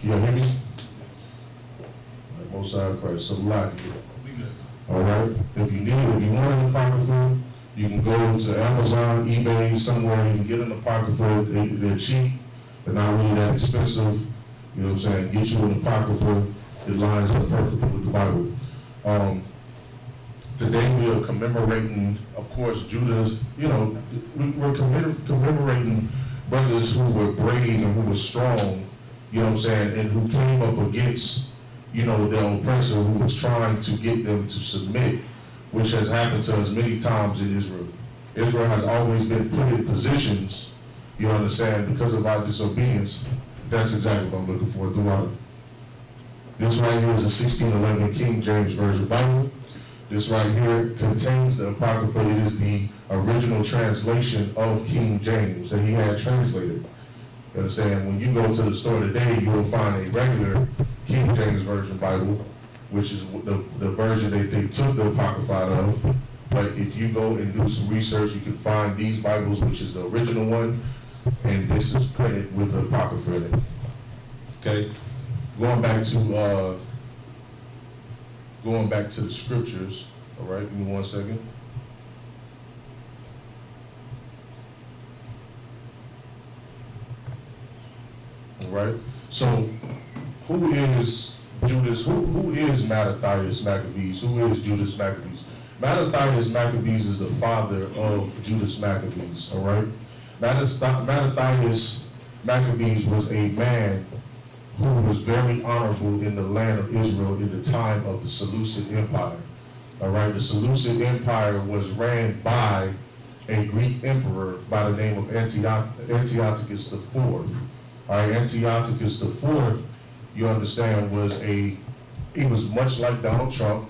Can you hear me? Most High Christ, so loud here. All right. If you want an apocrypha, you can go to Amazon, eBay, somewhere. You can get an apocrypha. They're cheap. They're not really that expensive. You know what I'm saying? Get you an apocrypha. It lines up perfectly with the Bible. Today we are commemorating, of course, Judah's. You know, we're commemorating brothers who were brave and who were strong. You know what I'm saying? And who came up against, you know, their oppressor who was trying to get them to submit, which has happened to us many times in Israel. Israel has always been put in positions, you understand, because of our disobedience. That's exactly what I'm looking for throughout. This right here is a 1611 King James Version Bible. This right here contains the Apocrypha. It is the original translation of King James that he had translated. You understand? When you go to the store today, you will find a regular King James Version Bible, which is the version they took the Apocrypha out of. But if you go and do some research, you can find these Bibles, which is the original one, and this is printed with the Apocrypha in it. Okay? Going back to the scriptures, all right, give me 1 second. All right, so who is Judas? Who is Mattathias Maccabees? Who is Judas Maccabees? Mattathias Maccabees is the father of Judas Maccabees, all right? Mattathias Maccabees was a man who was very honorable in the land of Israel in the time of the Seleucid Empire. All right, the Seleucid Empire was ran by a Greek emperor by the name of Antiochus IV. All right, Antiochus IV, you understand, he was much like Donald Trump,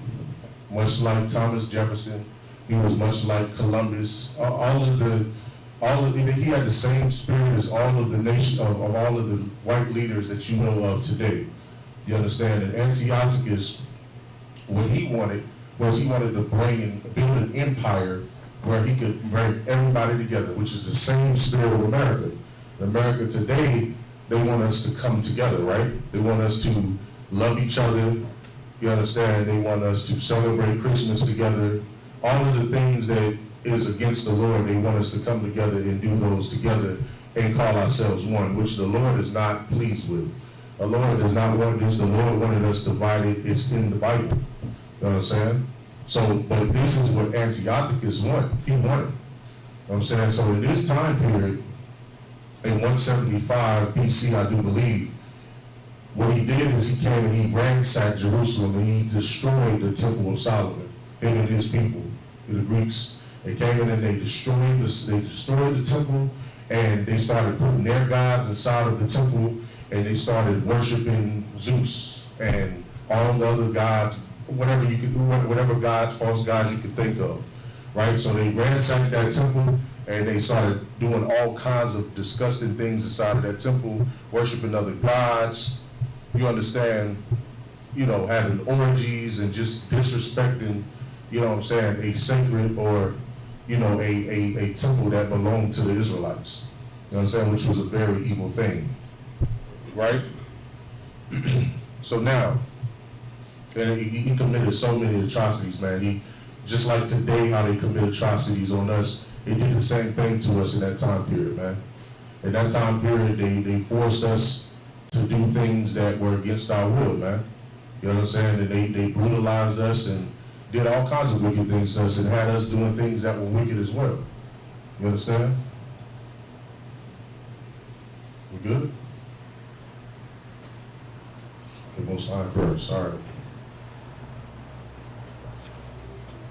much like Thomas Jefferson. He was much like Columbus. He had the same spirit as all of the nation of all of the white leaders that you know of today. You understand? And Antiochus, what he wanted was he wanted to build an empire where he could bring everybody together, which is the same spirit of America. In America today, they want us to come together, right? They want us to love each other. You understand? They want us to celebrate Christmas together. All of the things that is against the Lord, they want us to come together and do those together and call ourselves one, which the Lord is not pleased with. The Lord does not want this. The Lord wanted us divided. It's in the Bible. You know what I'm saying? So, but this is what Antiochus wanted. He wanted. You know what I'm saying? So in this time period, in 175 BC, I do believe, what he did is he came and he ransacked Jerusalem and he destroyed the Temple of Solomon, him and his people, the Greeks. They came in and they destroyed the temple, and they started putting their gods inside of the temple, and they started worshiping Zeus and all the other gods, whatever gods, false gods you could think of, right? So they ransacked that temple, and they started doing all kinds of disgusting things inside of that temple, worshiping other gods. You understand? You know, having orgies and just disrespecting, you know what I'm saying, a sacred or, you know, a temple that belonged to the Israelites. You know what I'm saying? Which was a very evil thing. Right? So now, and he committed so many atrocities, man. He, just like today, how they commit atrocities on us, they did the same thing to us in that time period, man. In that time period, they forced us to do things that were against our will, man. You know what I'm saying? And they brutalized us and did all kinds of wicked things to us and had us doing things that were wicked as well. You understand? We good? The Most High Christ, sorry.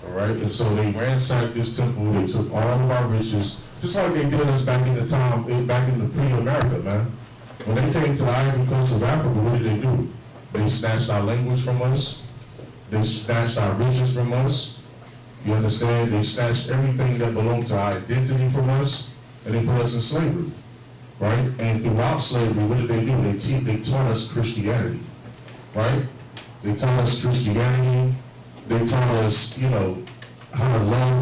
All right, and so they ransacked this temple. They took all of our riches, just like they did us back in the pre-America, man. When they came to the Ivory Coast of Africa, what did they do? They snatched our language from us. They snatched our riches from us. You understand? They snatched everything that belonged to our identity from us, and they put us in slavery, right? And throughout slavery, what did they do? They taught us Christianity, right? They taught us Christianity. They taught us, you know, how to love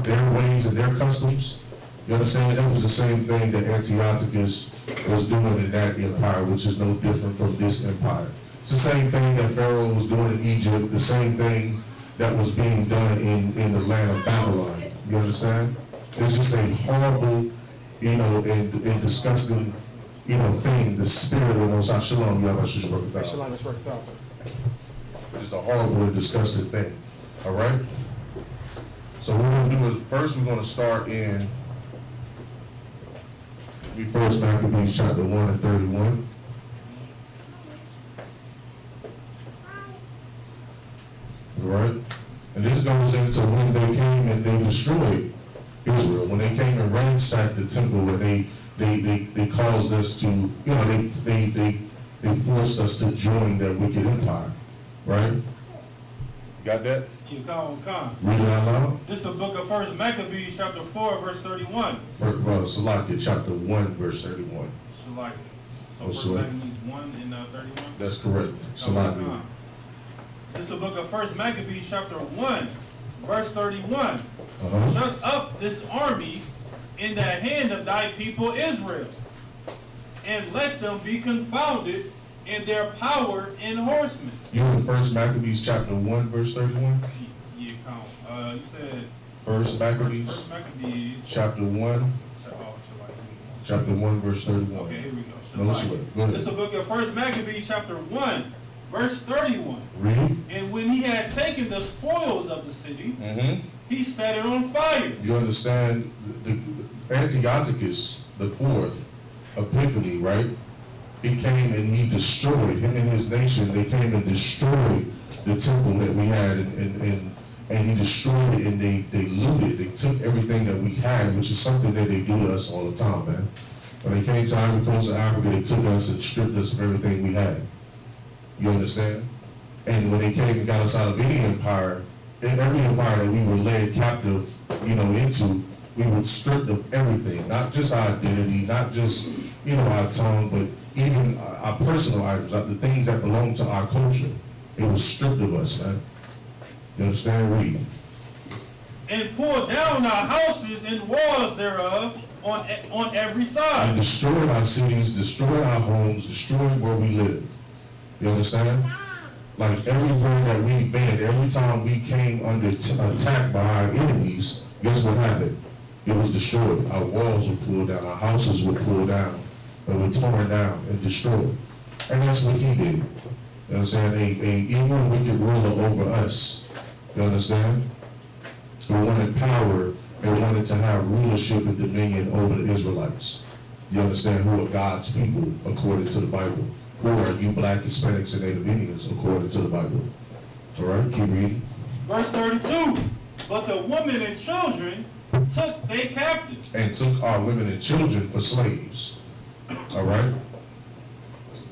their ways and their customs. You understand? That was the same thing that Antiochus was doing in that empire, which is no different from this empire. It's the same thing that Pharaoh was doing in Egypt, the same thing that was being done in the land of Babylon. You understand? It's just a horrible, and disgusting, thing. The spirit of Most High Shalom, Yahweh Shalom. Just a horrible and disgusting thing. All right? So what we're going to do is, first we're going to start in First Maccabees chapter 1 and 31. All right? And this goes into when they came and they destroyed Israel. When they came and ransacked the temple, and they caused us to, they forced us to join their wicked empire. Right? Got that? You come. Read it out loud. This is the book of First Maccabees, chapter 4, verse 31. Salakia, chapter 1, verse 31. Salakia. So First Maccabees 1 and 31? That's correct. Salakia. This is the book of First Maccabees, chapter 1, verse 31. Shut up this army in the hand of thy people Israel, and let them be confounded in their power and horsemen. You in First Maccabees chapter 1, verse 31? You count. You said First Maccabees. First Maccabees. Chapter 1. Chapter 1, verse 31. Okay, here we go. No, go ahead. This is the book of First Maccabees, chapter 1, verse 31. Read. And when he had taken the spoils of the city, he set it on fire. You understand? The Antiochus the fourth, Epiphany, right? He came and he destroyed, him and his nation, they came and destroyed the temple that we had, and he destroyed it, and they looted. They took everything that we had, which is something that they do to us all the time, man. When they came to Ivory Coast of Africa, they took us and stripped us of everything we had. You understand? And when they came and got us out of any empire, in every empire that we were led captive, into, we were stripped of everything, not just our identity, not just, our tongue, but even our personal items, the things that belong to our culture. It was stripped of us, man. You understand? Read. And pulled down our houses and walls thereof on every side. And destroyed our cities, destroyed our homes, destroyed where we live. You understand? Like everywhere that we've been, every time we came under attack by our enemies, guess what happened? It was destroyed. Our walls were pulled down, our houses were pulled down, and were torn down and destroyed. And that's what he did. You understand? A evil and wicked ruler over us. You understand? Who wanted power and wanted to have rulership and dominion over the Israelites. You understand? Who are God's people according to the Bible? Who are you black Hispanics and Native Indians according to the Bible? All right, keep reading. Verse 32. But the women and children took they captives. And took our women and children for slaves. All right?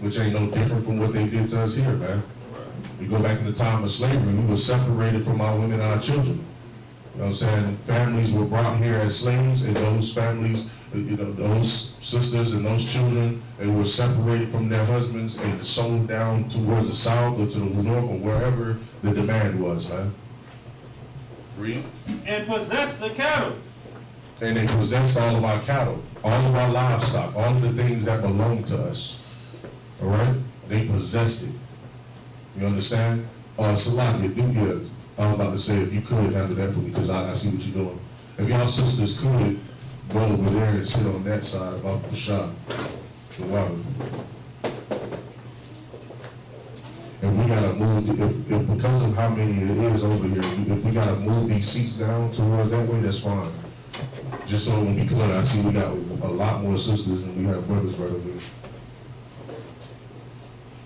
Which ain't no different from what they did to us here, man. We go back in the time of slavery, we were separated from our women and our children. You know what I'm saying? Families were brought here as slaves, and those families, those sisters and those children, they were separated from their husbands and sold down towards the south or to the north or wherever the demand was, man. Read. And possessed the cattle. And they possessed all of our cattle, all of our livestock, all of the things that belong to us. All right? They possessed it. You understand? Salakia, do good. I was about to say, if you could handle that for me, because I see what you're doing. If y'all sisters could go over there and sit on that side of the shop, the water. If we gotta move, if because of how many it is over here, if we gotta move these seats down towards that way, that's fine. Just so when we clear, I see we got a lot more sisters than we have brothers right over here.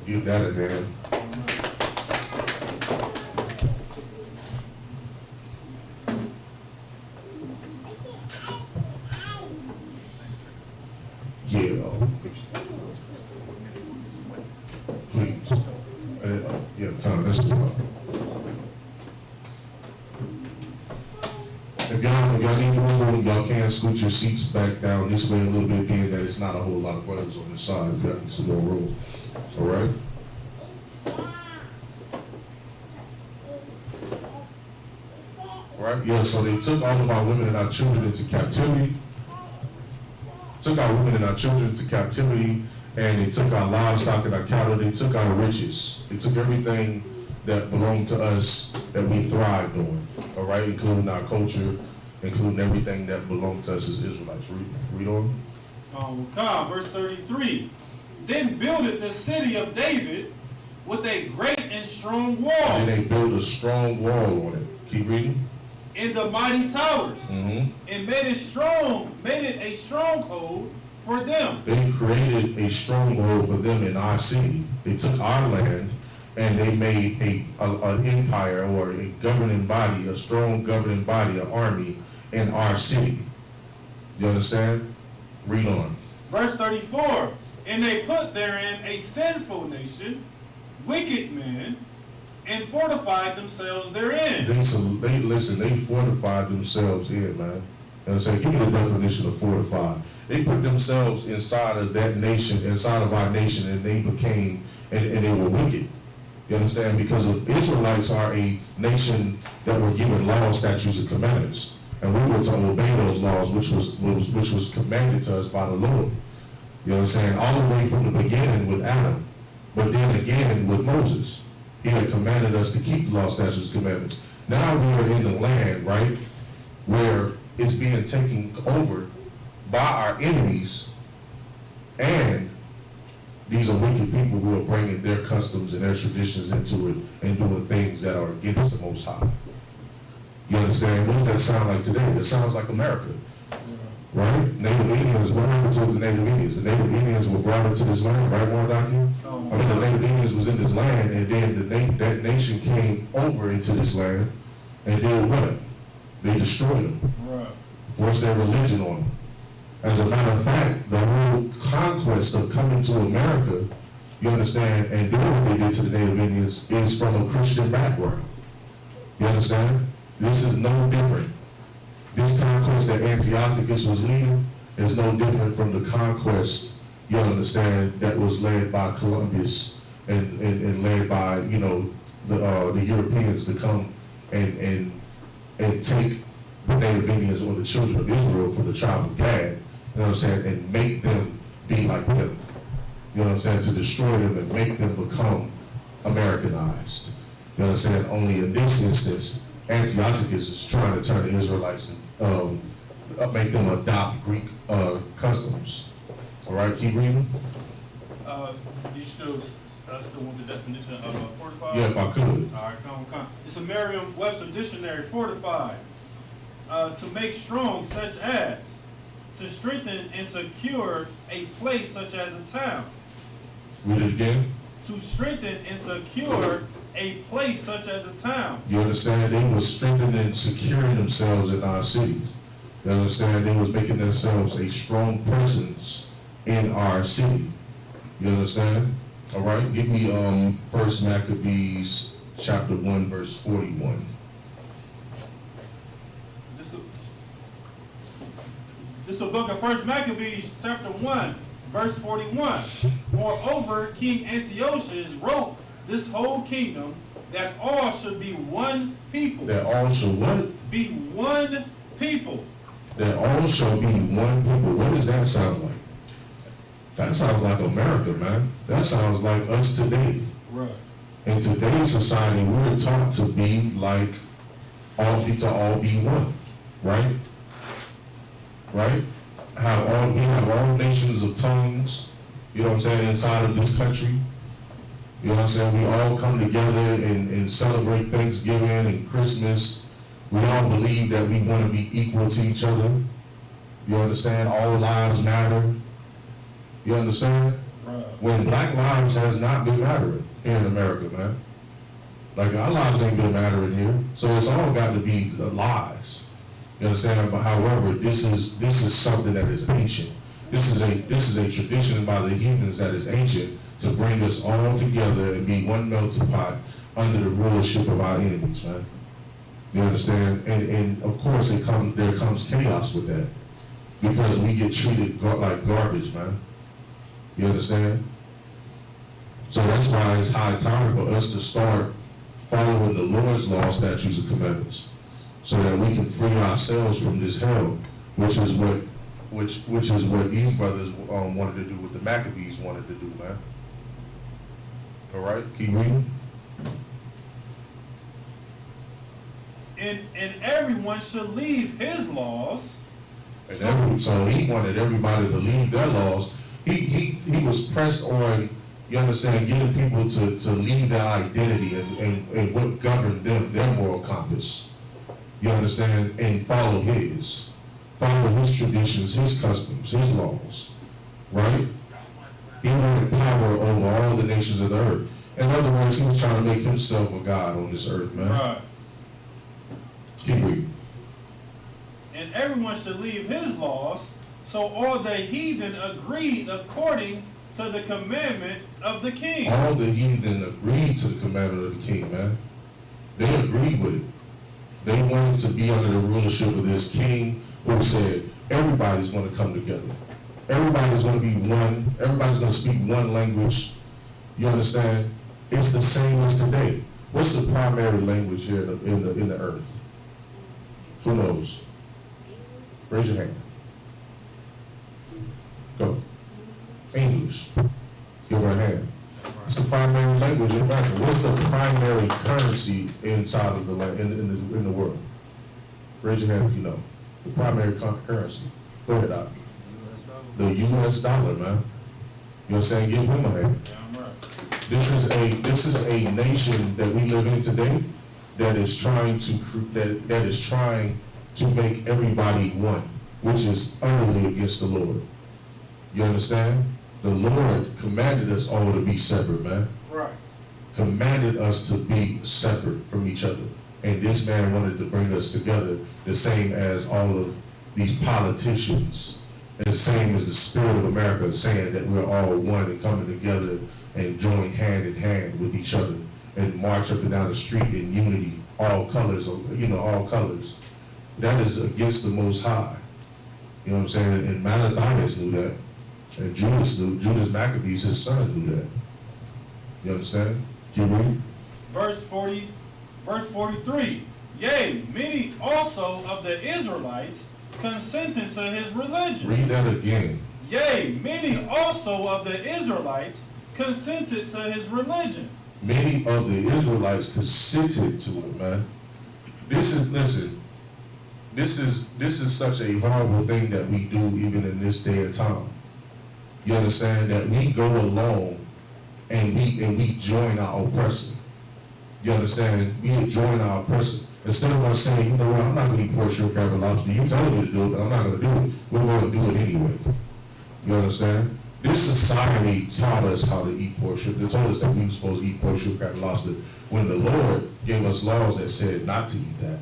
Give that a hand. Yeah. Please. Yeah, that's cool. If y'all need room, y'all can scoot your seats back down this way a little bit, being that it's not a whole lot of brothers on this side. If y'all need some more room. All right? All right? Yeah, so they took all of our women and our children into captivity. took our women and our children to captivity, and they took our livestock and our cattle. They took our riches. They took everything that belonged to us that we thrived on, all right, including our culture, including everything that belonged to us as Israelites. Read on. Verse 33. Then builded the city of David with a great and strong wall. And they built a strong wall on it. Keep reading. And the mighty towers. Mm-hmm. And made it a stronghold for them. They created a stronghold for them in our city. They took our land and they made an empire or a governing body, a strong governing body, an army in our city. You understand? Read on. Verse 34. And they put therein a sinful nation, wicked men, and fortified themselves therein. They fortified themselves in, man. And say, give me the definition of fortified. They put themselves inside of that nation, inside of our nation, and they became, and they were wicked. You understand? Because of Israelites are a nation that were given laws, statutes, and commandments. And we were to obey those laws, which was commanded to us by the Lord. You understand? All the way from the beginning with Adam, but then again with Moses. He had commanded us to keep the law, statutes, and commandments. Now we are in the land, right, where it's being taken over by our enemies, and these are wicked people who are bringing their customs and their traditions into it and doing things that are against the Most High. You understand? What does that sound like today? It sounds like America, right? Native Indians, what happened to the Native Indians? The Native Indians were brought into this land, right, Mordecai? I mean, the Native Indians was in this land, and then that nation came over into this land and did what? They destroyed them. Right. Forced their religion on them. As a matter of fact, the whole conquest of coming to America, you understand, and doing what they did to the Native Indians is from a Christian background. You understand? This is no different. This conquest that Antiochus was leading is no different from the conquest, you understand, that was led by Columbus and led by, you know, the Europeans to come and take the Native Indians or the children of Israel from the tribe of Gad, you know what I'm saying, and make them be like them. You know what I'm saying? To destroy them and make them become Americanized. You know what I'm saying? Only in this instance, Antiochus is trying to turn the Israelites and make them adopt Greek customs. All right, keep reading. You still want the definition of fortified? Yeah, if I could. All right, come. It's a Merriam-Webster dictionary. Fortified, to make strong, such as to strengthen and secure a place such as a town. Read it again. To strengthen and secure a place such as a town. You understand? They were strengthening and securing themselves in our cities. You understand? They was making themselves a strong presence in our city. You understand? All right. Give me 1 Maccabees chapter 1 verse 41. This is the book of 1 Maccabees chapter 1 verse 41. Moreover, King Antiochus wrote this whole kingdom that all should be one people. That all shall what? Be one people. That all shall be one people. What does that sound like? That sounds like America, man. That sounds like us today. Right. In today's society, we're taught to be like to all be one, right? Right? We have all nations of tongues, you know what I'm saying, inside of this country. You know what I'm saying? We all come together and celebrate Thanksgiving and Christmas. We all believe that we want to be equal to each other. You understand? All lives matter. You understand? Right. When black lives has not been mattering here in America, man. Like, our lives ain't been mattering here. So it's all got to be the lies. You understand? But however, this is something that is ancient. This is a tradition by the heathens that is ancient to bring us all together and be one melting pot under the rulership of our enemies, man. You understand? And of course there comes chaos with that. Because we get treated like garbage, man. You understand? So that's why it's high time for us to start following the Lord's law, statutes, and commandments, so that we can free ourselves from this hell, which is what which is what these brothers wanted to do, what the Maccabees wanted to do, man. All right, keep reading. And everyone should leave his laws. So he wanted everybody to leave their laws. He was pressed on, you understand, getting people to leave their identity and what governed them, their moral compass. You understand? And follow his traditions, his customs, his laws. Right? He wanted power over all the nations of the earth. In other words, he was trying to make himself a god on this earth, man. Right. Keep reading. And everyone should leave his laws. So all the heathen agreed according to the commandment of the king. All the heathen agreed to the commandment of the king, man. They agreed with it. They wanted to be under the rulership of this king who said, everybody's going to come together. Everybody's going to be one. Everybody's going to speak one language. You understand? It's the same as today. What's the primary language here in the earth? Who knows? Raise your hand. Go. English. Give her a hand. It's the primary language in America. What's the primary currency inside of the land in the world? Raise your hand if you know. The primary currency. Go ahead, Doc. The U.S. dollar, man. You know what I'm saying? Give him a hand. Yeah, I'm right. This is a nation that we live in today that is trying to make everybody one, which is utterly against the Lord. You understand? The Lord commanded us all to be separate, man. Right. Commanded us to be separate from each other. And this man wanted to bring us together, the same as all of these politicians, and the same as the spirit of America saying that we're all one and coming together and join hand in hand with each other and march up and down the street in unity, all colors, all colors. That is against the Most High. You know what I'm saying? And Malachias knew that. And Judas Maccabees, his son, knew that. You understand? Keep reading. Verse 43. Yea, many also of the Israelites consented to his religion. Read that again. Yea, many also of the Israelites consented to his religion. Many of the Israelites consented to it, man. This is such a horrible thing that we do even in this day and time. You understand that we go along and we join our oppressor. You understand? We join our oppressor. Instead of us saying, you know what, I'm not going to eat pork, shrimp, crab, and lobster. You telling me to do it, but I'm not going to do it. We're going to do it anyway. You understand? This society taught us how to eat pork, shrimp. They told us that we were supposed to eat pork, shrimp, crab, and lobster when the Lord gave us laws that said not to eat that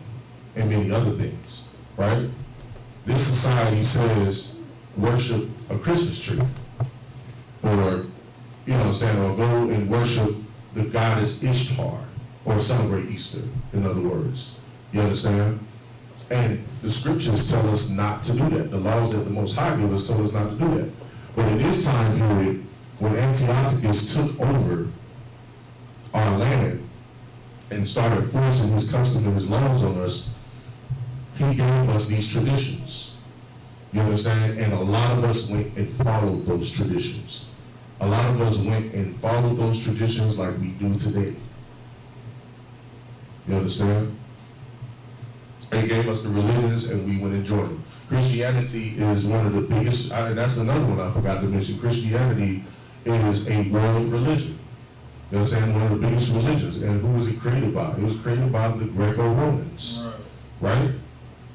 and many other things, right? This society says worship a Christmas tree. Or, you know what I'm saying, or go and worship the goddess Ishtar, or celebrate Easter, in other words. You understand? And the scriptures tell us not to do that. The laws that the Most High gave us told us not to do that. But in this time period, when Antiochus took over our land and started forcing his custom and his laws on us, he gave us these traditions. You understand? And a lot of us went and followed those traditions. A lot of us went and followed those traditions like we do today. You understand? They gave us the religions and we went and joined them. Christianity is one of the biggest, and that's another one I forgot to mention. Christianity is a world religion. You know what I'm saying? One of the biggest religions. And who was it created by? It was created by the Greco-Romans. Right?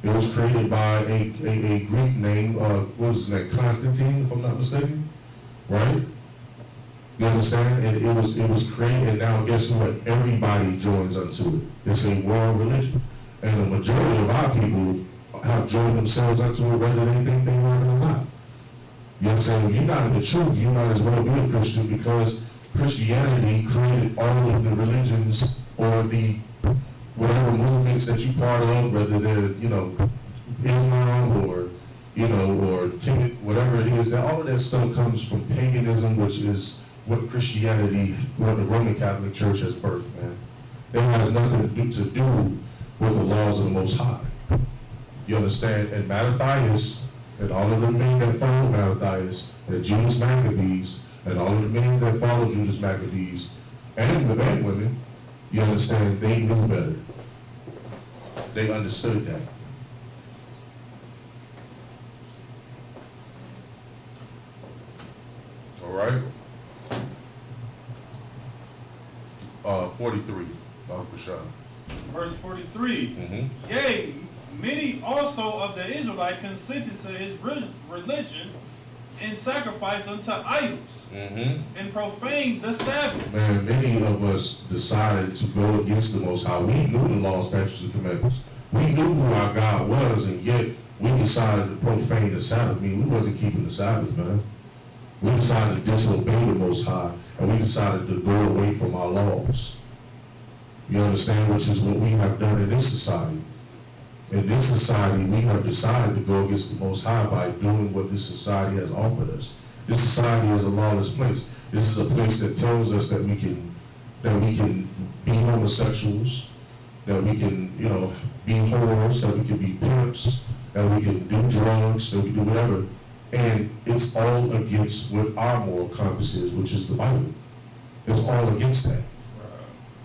It was created by a Greek name, what was his name? Constantine, if I'm not mistaken. Right? You understand? And it was created, and now guess what? Everybody joins unto it. It's a world religion. And the majority of our people have joined themselves unto it whether they think they are it or not. You understand? If you're not in the truth, you might as well be a Christian, because Christianity created all of the religions or the whatever movements that you're part of, whether they're, Islam or whatever it is, that all of that stuff comes from paganism, which is what Christianity, what the Roman Catholic Church has birthed, man. It has nothing to do with the laws of the Most High. You understand? And Mattathias and all of the men that followed Matthias, and Judas Maccabees, and all of the men that followed Judas Maccabees, and the men women, you understand, they knew better. They understood that. All right. 43. Verse 43. Mm-hmm. Yea, many also of the Israelites consented to his religion and sacrificed unto idols Mm-hmm. and profaned the Sabbath. Man, many of us decided to go against the Most High. We knew the law, statutes, and commandments. We knew who our God was, and yet we decided to profane the Sabbath. I mean, we wasn't keeping the Sabbath, man. We decided to disobey the Most High, and we decided to go away from our laws. You understand? Which is what we have done in this society. In this society, we have decided to go against the Most High by doing what this society has offered us. This society is a lawless place. This is a place that tells us that we can be homosexuals, that we can, be whores, that we can be pimps, that we can do drugs, that we do whatever. And it's all against what our moral compass is, which is the Bible. It's all against that.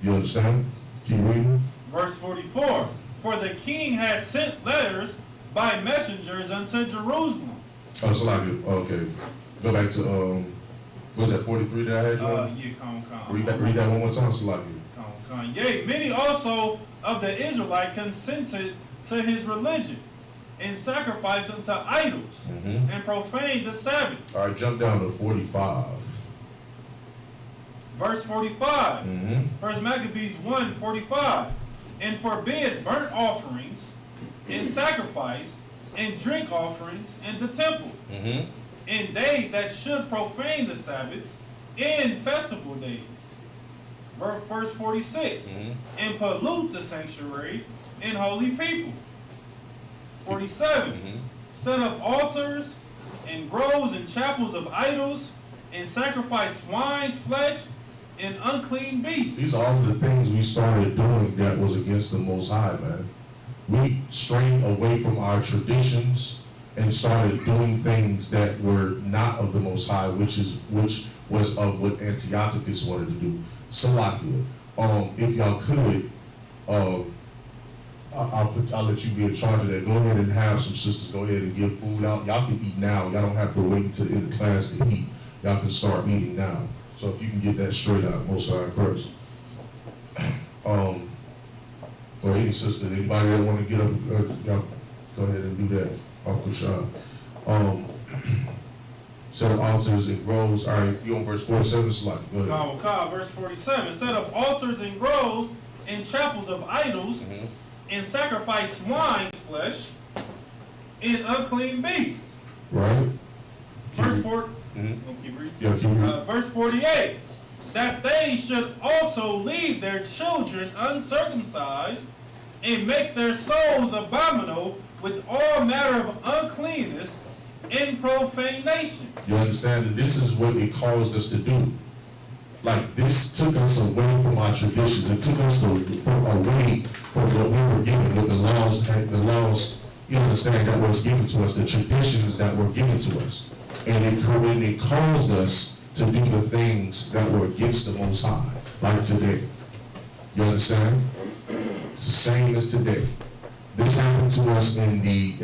You understand? Keep reading. Verse 44. For the king had sent letters by messengers unto Jerusalem. Oh, so like, okay. Go back to, what's that, 43 that I had, John? Yeah, come. Read that one more time, so like Come. Yea, many also of the Israelites consented to his religion and sacrificed unto idols Mm-hmm. and profaned the Sabbath. All right, jump down to 45. Verse 45. Mm-hmm. First Maccabees 1:45. And forbid burnt offerings and sacrifice and drink offerings in the temple. Mm-hmm. And they that should profane the Sabbaths in festival days. Verse 46. Mm-hmm. And pollute the sanctuary and holy people. 47. Mm-hmm. Set up altars and groves and chapels of idols and sacrifice swine's flesh and unclean beasts. These are all the things we started doing that was against the Most High, man. We strayed away from our traditions and started doing things that were not of the Most High, which was of what Antiochus wanted to do. Salakia. If y'all could, I'll let you be in charge of that. Go ahead and have some sisters go ahead and give food out. Y'all can eat now. Y'all don't have to wait till in the class to eat. Y'all can start eating now. So if you can get that straight out, Most High first. Or any sister, anybody that want to get up, y'all go ahead and do that. Uncle Sean. Set up altars and groves. All right, you on verse 47, Salaki. Go ahead. Verse 47. Set up altars and groves and chapels of idols Mm-hmm. and sacrifice swine's flesh and unclean beasts. Right? Verse 4. Mm-hmm. Keep reading. Yeah, keep reading. Verse 48. That they should also leave their children uncircumcised and make their souls abominable with all manner of uncleanness and profanation. You understand that this is what it caused us to do. Like, this took us away from our traditions. It took us away from what we were given, what the laws, you understand, that was given to us, the traditions that were given to us. And it caused us to do the things that were against the Most High, like today. You understand? It's the same as today. This happened to us in the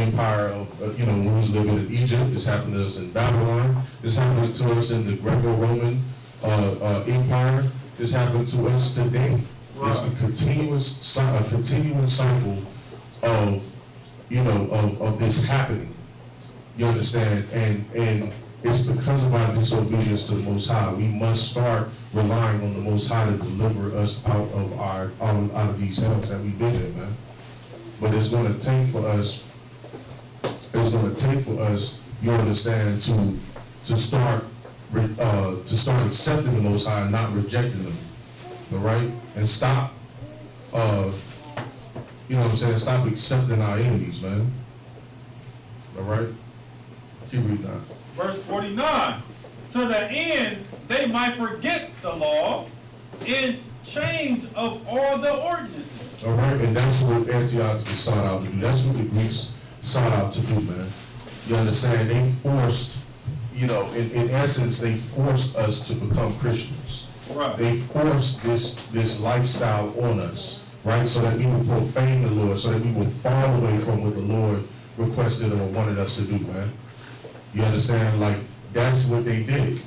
empire of, when we was living in Egypt. This happened to us in Babylon. This happened to us in the Greco-Roman empire. This happened to us today. Right. It's a continuous cycle of, of this happening. You understand? And it's because of our disobedience to the Most High. We must start relying on the Most High to deliver us out of these hells that we've been in, man. But it's going to take for us, you understand, to start accepting the Most High and not rejecting them, all right? And stop, stop accepting our enemies, man. All right? Keep reading that. Verse 49. To the end they might forget the law and change of all the ordinances. All right, and that's what Antiochus sought out to do. That's what the Greeks sought out to do, man. You understand? They forced, in essence, they forced us to become Christians. Right. They forced this lifestyle on us, right? So that we will profane the Lord, so that we will fall away from what the Lord requested or wanted us to do, man. You understand? Like, that's what they did.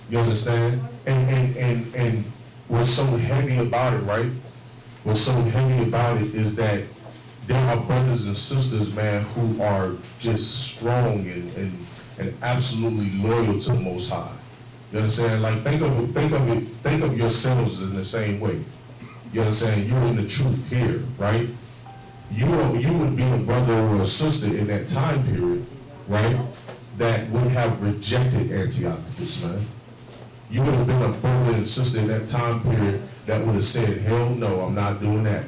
You understand? And what's so heavy about it, right? What's so heavy about it is that there are brothers and sisters, man, who are just strong and absolutely loyal to the Most High. You understand? Like, think of yourselves in the same way. You understand? You're in the truth here, right? You would be a brother or a sister in that time period, right, that would have rejected Antiochus, man. You would have been a brother and sister in that time period that would have said, hell no, I'm not doing that.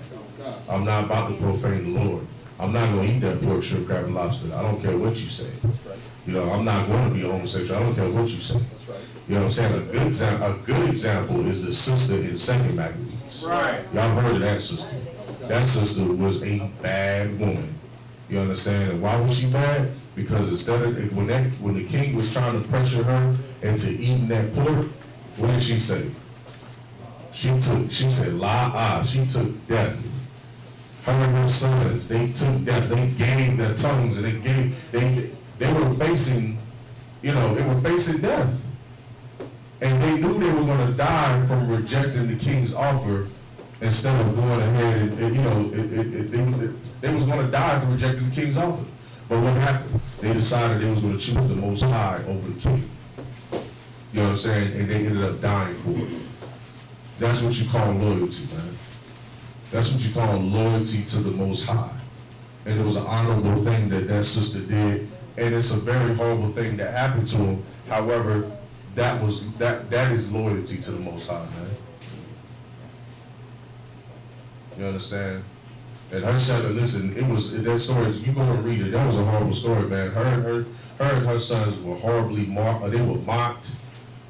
I'm not about to profane the Lord. I'm not going to eat that pork, shrimp, crab, and lobster. I don't care what you say. I'm not going to be homosexual. I don't care what you say. You know what I'm saying? A good example is the sister in 2nd Maccabees. Right. Y'all heard of that sister. That sister was a bad woman. You understand? And why was she bad? Because instead of, when the king was trying to pressure her into eating that pork, what did she say? She said, she took death. Her and her sons, they took death. They gave their tongues, and they were facing, they were facing death. And they knew they were going to die from rejecting the king's offer instead of going ahead and they was going to die for rejecting the king's offer. But what happened? They decided they was going to choose the Most High over the king. You know what I'm saying? And they ended up dying for it. That's what you call loyalty, man. That's what you call loyalty to the Most High. And it was an honorable thing that sister did. And it's a very horrible thing that happened to him. However, that is loyalty to the Most High, man. You understand? And her son, listen, that story, you go and read it, that was a horrible story, man. Her and her sons were horribly mocked, they were mocked,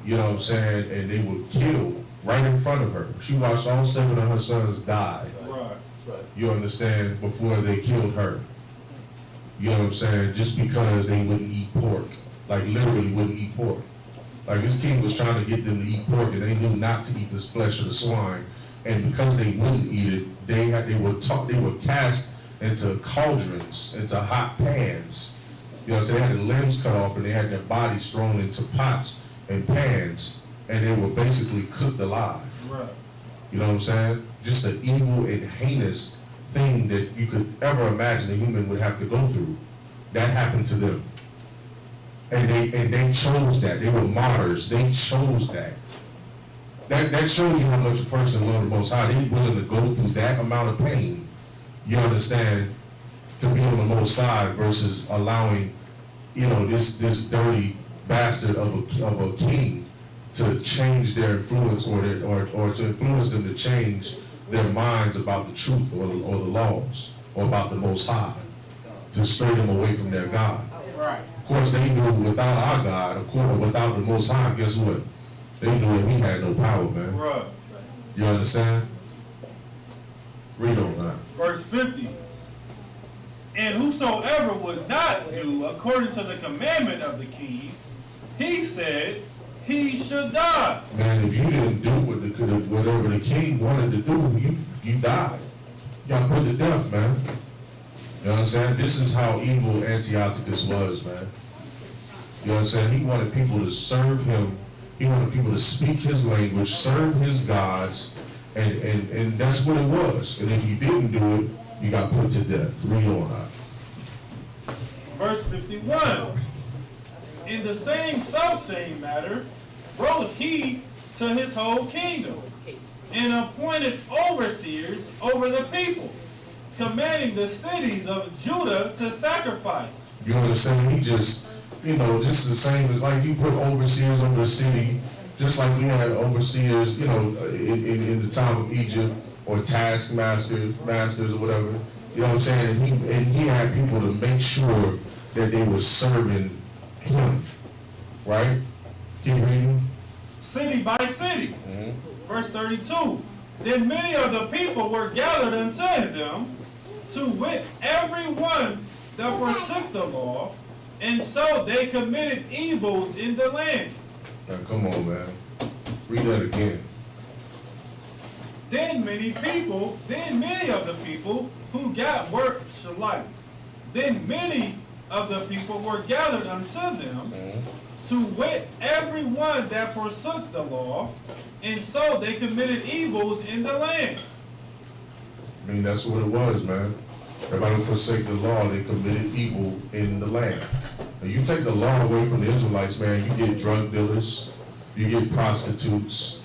you know what I'm saying, and they were killed right in front of her. She watched all 7 of her sons die. Right. You understand? Before they killed her. You know what I'm saying? Just because they wouldn't eat pork. Like, literally wouldn't eat pork. Like, this king was trying to get them to eat pork, and they knew not to eat this flesh of the swine. And because they wouldn't eat it, they were cast into cauldrons, into hot pans. You know, so they had their limbs cut off and they had their bodies thrown into pots and pans, and they were basically cooked alive. Right. You know what I'm saying? Just an evil and heinous thing that you could ever imagine a human would have to go through. That happened to them. And they chose that. They were martyrs. They chose that. That shows you how much a person loved the Most High. They're willing to go through that amount of pain, you understand, to be on the Most High versus allowing, this dirty bastard of a king to change their influence or to influence them to change their minds about the truth or the laws or about the Most High, to stray them away from their God. Right. Of course, they knew without our God, of course, without the Most High, guess what? They knew that we had no power, man. Right. You understand? Read on that. Verse 50. And whosoever would not do according to the commandment of the king, he said he should die. Man, if you didn't do whatever the king wanted to do, you died. Y'all put to death, man. You know what I'm saying? This is how evil Antiochus was, man. You know what I'm saying? He wanted people to serve him. He wanted people to speak his language, serve his gods, and that's what it was. And if you didn't do it, you got put to death. Read on that. Verse 51. In the same matter, wrote he to his whole kingdom, and appointed overseers over the people, commanding the cities of Judah to sacrifice. You understand? He just, just the same as like you put overseers over the city, just like we had overseers, in the time of Egypt, or taskmasters or whatever. You know what I'm saying? And he had people to make sure that they were serving him, right? Keep reading. City by city. Mm-hmm. Verse 32. Then many of the people were gathered unto them, to wit, every one that forsook the law, and so they committed evils in the land. Now, come on, man. Read that again. Then many of the people who got work Shalit. Then many of the people were gathered unto them, to wit, every one that forsook the law, and so they committed evils in the land. I mean, that's what it was, man. Everybody who forsake the law, they committed evil in the land. Now, you take the law away from the Israelites, man, you get drug dealers, you get prostitutes,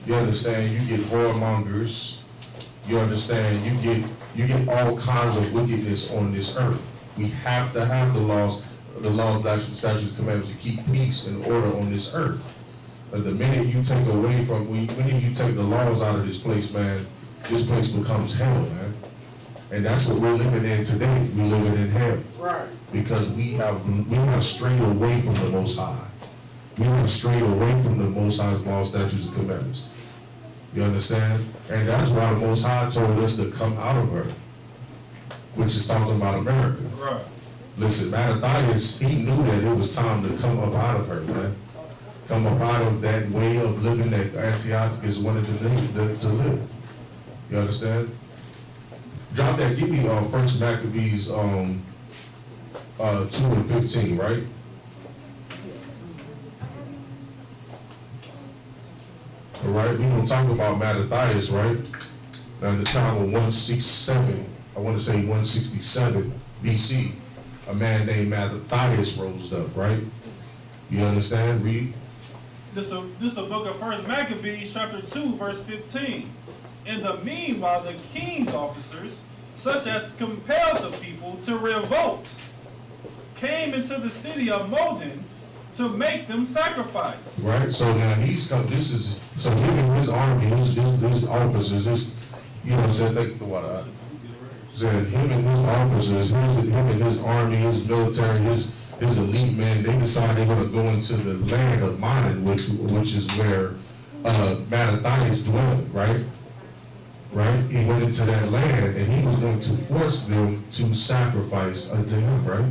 you understand, you get whoremongers, you understand, you get all kinds of wickedness on this earth. We have to have the laws, statutes, commandments to keep peace and order on this earth. But the minute you take away from, when you take the laws out of this place, man, this place becomes hell, man. And that's what we're living in today. We're living in hell. Right. Because we have strayed away from the Most High. We have strayed away from the Most High's laws, statutes, and commandments. You understand? And that's why the Most High told us to come out of her, which is talking about America. Right. Listen, Mattathias, he knew that it was time to come up out of her, man. Come up out of that way of living that Antiochus wanted to live. You understand? Drop that. Give me First Maccabees 2 and 15, right? All right, we're going to talk about Mattathias, right? Now, in the time of 167, I want to say 167 BC, a man named Mattathias rose up, right? You understand? Read. This is the book of First Maccabees, chapter 2, verse 15. In the meanwhile, the king's officers, such as compelled the people to revolt, came into the city of Modin to make them sacrifice. Right. So now he's come. This is so him and his army, his officers, his, you know, said him and his officers, him and his army, his military, his elite men. They decided they're going to go into the land of Modin, which is where Mattathias dwelled. Right. Right. He went into that land, and he was going to force them to sacrifice unto him. Right.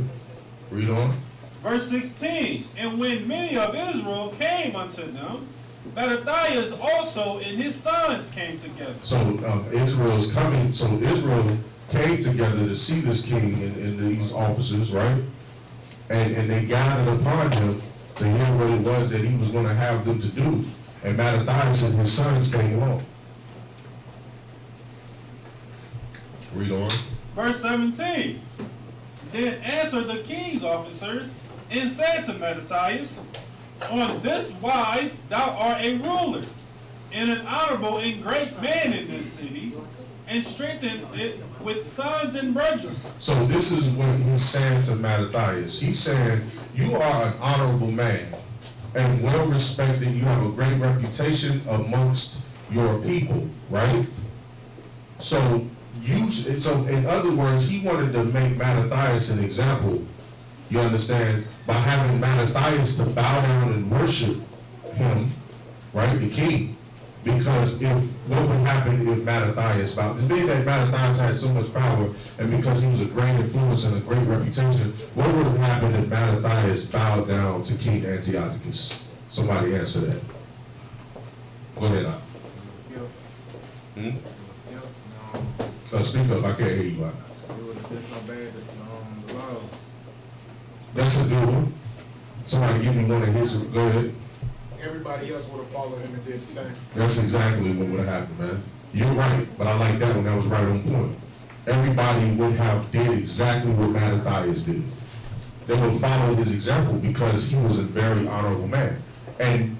Read on. Verse 16, and when many of Israel came unto them, Mattathias also and his sons came together. So Israel's coming. So Israel came together to see this king and these officers, right? And they gathered upon him to hear what it was that he was going to have them to do. And Mattathias and his sons came along. Read on. Verse 17, then answered the king's officers and said to Mattathias, on this wise thou art a ruler, and an honorable and great man in this city, and strengthen it with sons and brethren. So this is what he's saying to Mattathias. He's saying, you are an honorable man and well respected. You have a great reputation amongst your people, right? So in other words, he wanted to make Mattathias an example, you understand, by having Mattathias to bow down and worship him, right, the king. Because what would happen if Mattathias bowed? Being that Mattathias had so much power, and because he was a great influence and a great reputation, what would have happened if Mattathias bowed down to King Antiochus? Somebody answer that. Go ahead, now. Speak up, I can't hear you. It would have disobeyed the law. That's a good one. Somebody give me one of his. Go ahead. Everybody else would have followed him and did the same. That's exactly what would have happened, man. You're right, but I like that one. That was right on point. Everybody would have did exactly what Mattathias did. They would follow his example because he was a very honorable man. And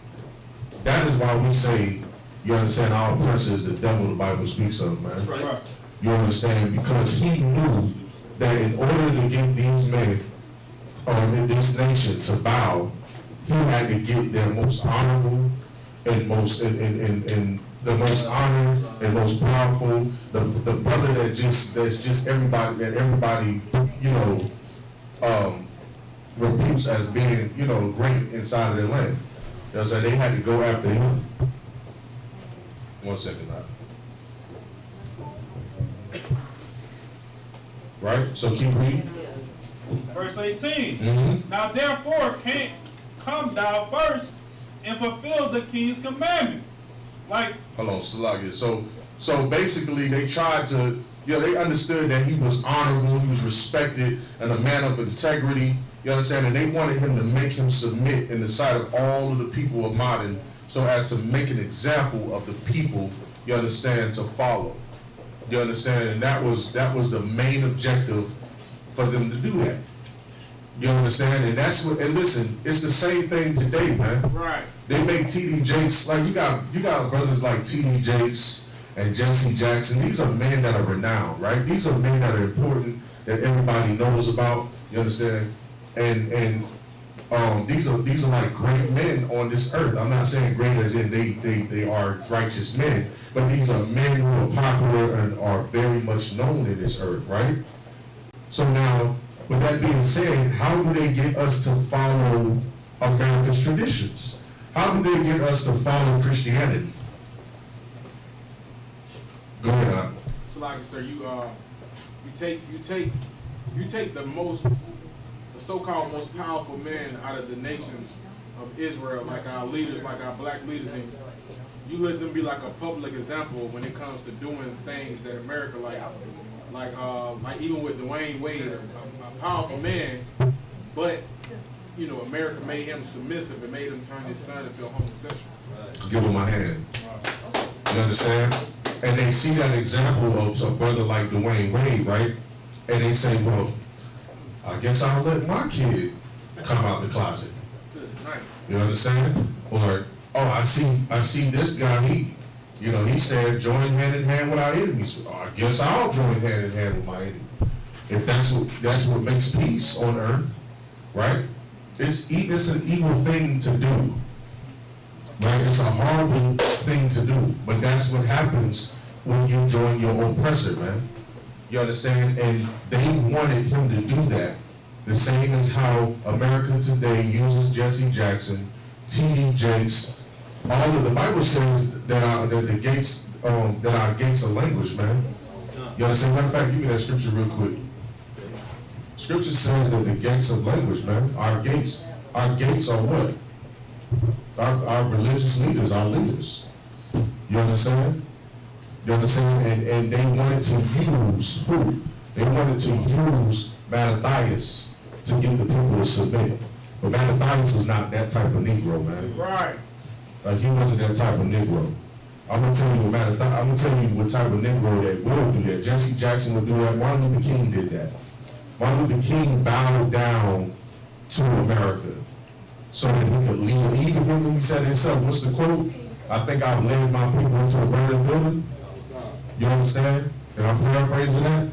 that is why we say, you understand, our oppressor is the devil the Bible speaks of, man. That's right. You understand? Because he knew that in order to get these men, or in this nation, to bow, he had to get their most honorable and most and the most honored and most powerful, the brother that's just everybody reputes as being great inside of their land. You know, so they had to go after him. 1 second now. Right? So keep reading. Verse 18. Mm-hmm. Now therefore come thou first and fulfill the king's commandment. Like, Hold on, Salagia. So basically they tried to, they understood that he was honorable, he was respected, and a man of integrity. You understand? And they wanted him to make him submit in the sight of all of the people of Modern, so as to make an example of the people, you understand, to follow. You understand? And that was the main objective for them to do that. You understand? And that's what, and listen, it's the same thing today, man. Right. They make T.D. Jakes, like you got brothers like T.D. Jakes and Jesse Jackson. These are men that are renowned, right? These are men that are important, that everybody knows about, you understand? And these are like great men on this earth. I'm not saying great as in they are righteous men, but these are men who are popular and are very much known in this earth, right? So now, with that being said, how do they get us to follow America's traditions? How do they get us to follow Christianity? Go ahead, Al. Salaki, sir, you take the so-called most powerful men out of the nation of Israel, like our leaders, like our black leaders, and you let them be like a public example when it comes to doing things that America like even with Dwayne Wade, a powerful man, but America made him submissive and made him turn his son into a homosexual. Give him my hand. You understand? And they see that example of some brother like Dwayne Wade, right? And they say, well, I guess I'll let my kid come out the closet. Good night. You understand? Or, oh, I see this guy, he said join hand in hand with our enemies. Oh, I guess I'll join hand in hand with my enemy. If that's what makes peace on earth, right? It's an evil thing to do. Right? It's a horrible thing to do. But that's what happens when you join your oppressor, man. You understand? And they wanted him to do that. The same as how America today uses Jesse Jackson, T.D. Jakes, all of the Bible says that our gates are language, man. You understand? Matter of fact, give me that scripture real quick. Scripture says that the gates of language, man, our gates are what? Our religious leaders, our leaders. You understand? You understand? And they wanted to use who? They wanted to use Mattathias to get the people to submit. But Mattathias was not that type of Negro, man. Right. Like he wasn't that type of Negro. I'm gonna tell you what type of Negro that will do that. Jesse Jackson would do that. Martin Luther King did that. Martin Luther King bowed down to America so that he could lead. Even him, he said himself, what's the quote? I think I've led my people into a burning building. You understand? And I'm paraphrasing that.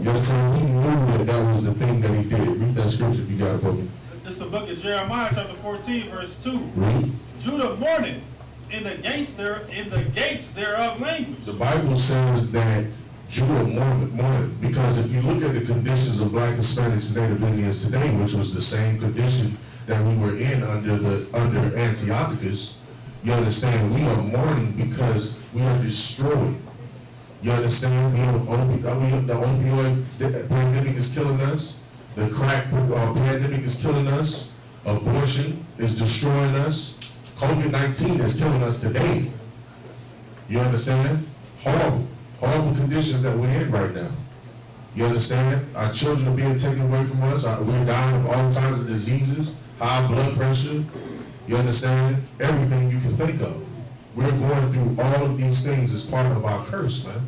You understand? He knew that was the thing that he did. Read that scripture if you got it for me. this is the book of Jeremiah, chapter 14, verse 2. Read. Judah mourneth in the gates thereof language. The Bible says that Judah mourneth, because if you look at the conditions of black Hispanics Native Indians today, which was the same condition that we were in under Antiochus, you understand, we are mourning because we are destroyed. You understand? The opioid pandemic is killing us. The crack pandemic is killing us. Abortion is destroying us. COVID-19 is killing us today. You understand? Horrible conditions that we're in right now. You understand? Our children are being taken away from us. We're dying of all kinds of diseases, high blood pressure. You understand? Everything you can think of. We're going through all of these things as part of our curse, man.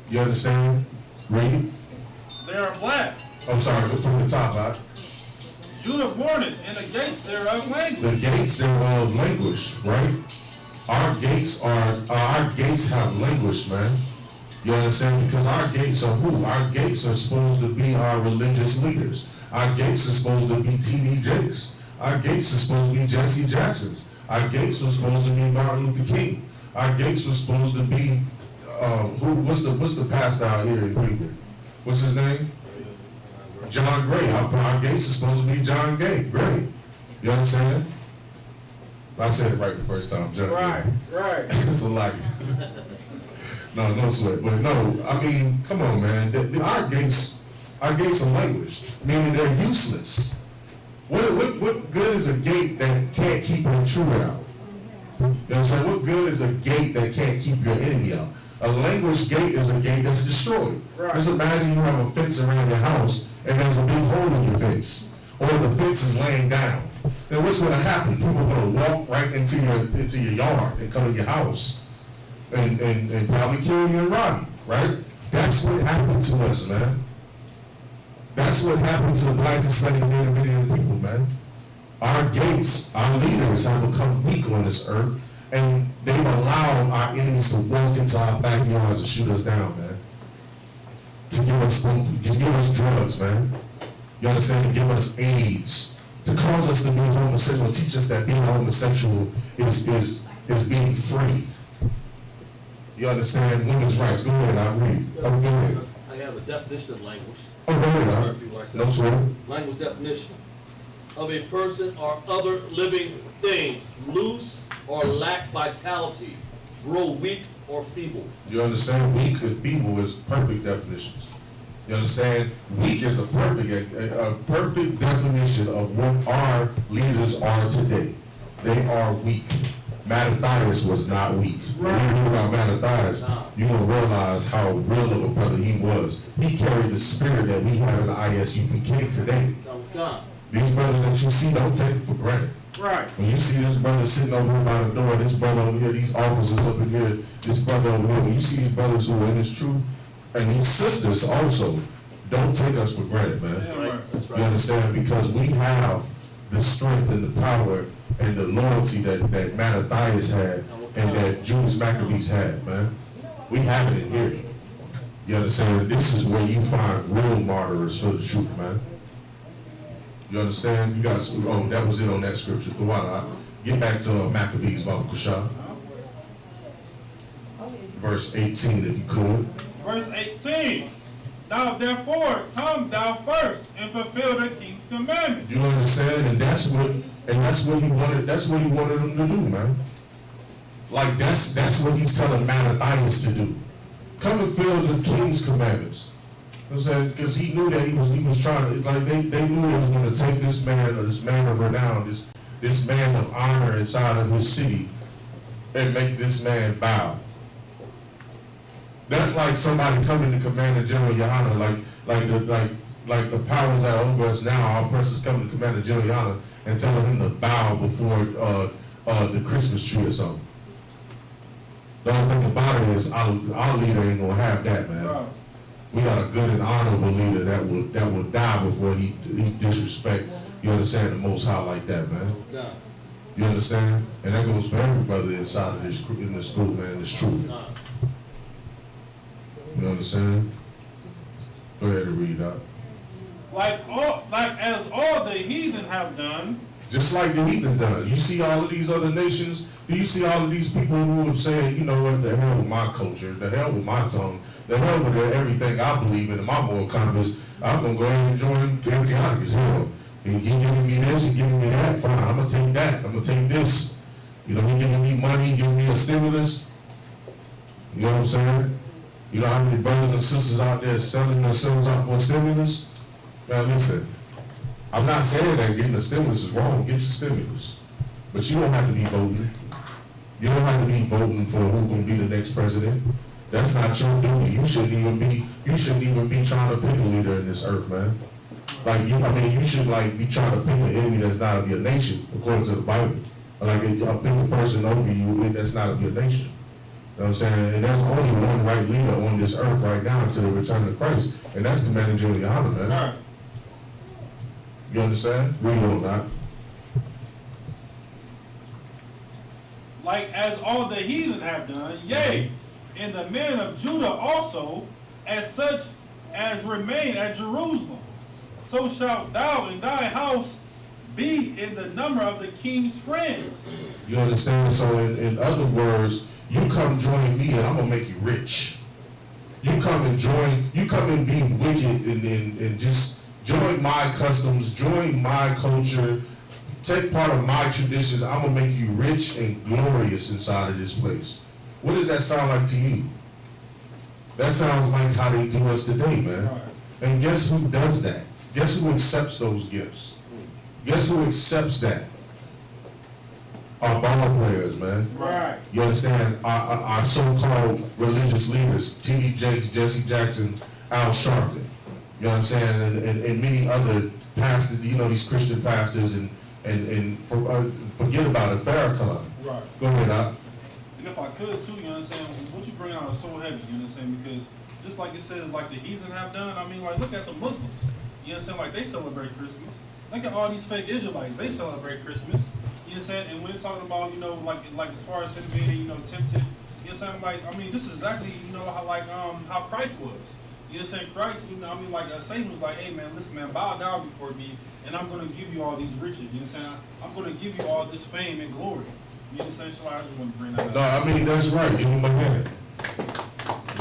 You understand? Read it. They are black. I'm sorry, from the top, right? Judah mourneth in the gates thereof language. The gates thereof languish, right? Our gates have language, man. You understand? Because our gates are who? Our gates are supposed to be our religious leaders. Our gates are supposed to be T.D. Jakes. Our gates are supposed to be Jesse Jackson's. Our gates were supposed to be Martin Luther King. Our gates were supposed to be what's the pastor out here in Cleveland? What's his name? John Gray. Our gates are supposed to be John Gray. You understand? I said it right the first time, John. Right. It's a lie. No sweat. But no, I mean, come on, man. Our gates Our gates are languished, meaning they're useless. What good is a gate that can't keep an intruder out? You know what I'm saying? What good is a gate that can't keep your enemy out? A languished gate is a gate that's destroyed. Right. Just imagine you have a fence around your house and there's a big hole in your fence, or the fence is laying down. Then what's going to happen? People are going to walk right into your yard and come to your house and probably kill you and rob you, right? That's what happened to us, man. That's what happened to the Black, Hispanic, Native Indian people, man. Our gates, our leaders have become weak on this earth, and they've allowed our enemies to walk into our backyards and shoot us down, man. To give us drugs, man. You understand? To give us AIDS. To cause us to be homosexual, teach us that being homosexual is being free. You understand? Women's rights. Go ahead, I'll read. Oh, go ahead. I have a definition of language. Oh, go ahead. No, sir. Language definition of a person or other living thing, loose or lack vitality, grow weak or feeble. You understand? Weak and feeble is perfect definitions. You understand? Weak is a perfect definition of what our leaders are today. They are weak. Matthias was not weak. When you read about Matthias, you're going to realize how real of a brother he was. He carried the spirit that we have in the ISUPK today. These brothers that you see, don't take it for granted. Right. When you see this brother sitting over here by the door, this brother over here, these officers up in here, this brother over here, when you see these brothers who are in this truth, and these sisters also, don't take us for granted, man. That's right. That's right. You understand? Because we have the strength and the power and the loyalty that Matthias had and that Judas Maccabees had, man. We have it in here. You understand? This is where you find real martyrs for the truth, man. You understand? You guys, oh, that was it on that scripture. Get back to Maccabees, Baba Kusha. Verse 18, if you could. Verse 18. Thou therefore come thou first and fulfill the king's commandment. You understand? And that's what he wanted them to do, man. Like that's what he's telling Matthias to do. Come and fulfill the king's commandments. You know what I'm saying? Because he knew that he was trying to, like they knew they was going to take this man of renown, this man of honor inside of his city, and make this man bow. That's like somebody coming to Commander General Yana, like the powers that are over us now. Our person's coming to Commander General Yana and telling him to bow before the Christmas tree or something. The only thing about it is our leader ain't gonna have that, man. Right. We got a good and honorable leader that will die before he disrespect. You understand, the Most High like that, man. You understand? And that goes for every brother inside of this school, man. This truth. You understand? Go ahead and read that. Like as all the heathen have done. Just like the heathen done. You see all of these other nations, do you see all of these people who have said, you know what, the hell with my culture, the hell with my tongue, the hell with everything I believe in my moral compass, I'm going to go ahead and join HACHAANAKAH. Hell, he giving me this, he giving me that, fine, I'm going to take that, I'm going to take this. You know, he giving me money, giving me a stimulus. You know what I'm saying? You know how many brothers and sisters out there selling themselves out for a stimulus? Now listen, I'm not saying that getting a stimulus is wrong. Get your stimulus. But you don't have to be voting. You don't have to be voting for who's going to be the next president. That's not your duty. You shouldn't even be trying to pick a leader in this earth, man. You should be trying to pick an enemy that's not of your nation, according to the Bible. Like pick a person over you that's not of your nation. You know what I'm saying? And there's only one right leader on this earth right now until the return of Christ, and that's Commander Juliana, man. Right. You understand? Read on that. Like as all the heathen have done, yea, and the men of Judah also, as such as remain at Jerusalem. So shalt thou in thy house be in the number of the king's friends. You understand? So in other words, you come join me and I'm gonna make you rich. You come and be wicked and just join my customs, join my culture, take part of my traditions. I'm gonna make you rich and glorious inside of this place. What does that sound like to you? That sounds like how they do us today, man. And guess who does that? Guess who accepts those gifts? Guess who accepts that? Our ball players, man. Right. You understand? Our so-called religious leaders, T.D. Jakes, Jesse Jackson, Al Sharpton. You know what I'm saying? And many other pastors, you know, these Christian pastors, forget about it, Farrakhan. Right. Go ahead, Al. And if I could too, you understand, what you bring out is so heavy, you understand, because just like it says, like the heathen have done, I mean, like, look at the Muslims. You understand, like, they celebrate Christmas. Look at all these fake Israelites, they celebrate Christmas. You understand? And when it's talking about, you know, like as far as him being, you know, tempted, you understand, like, I mean, this is exactly, you know, how Christ was. You understand? Christ, you know, I mean, like, Satan was like, hey, man, listen, man, bow down before me, and I'm going to give you all these riches. You understand? I'm going to give you all this fame and glory. You understand? So I just want to bring that up. No, I mean, that's right. Give him a hand.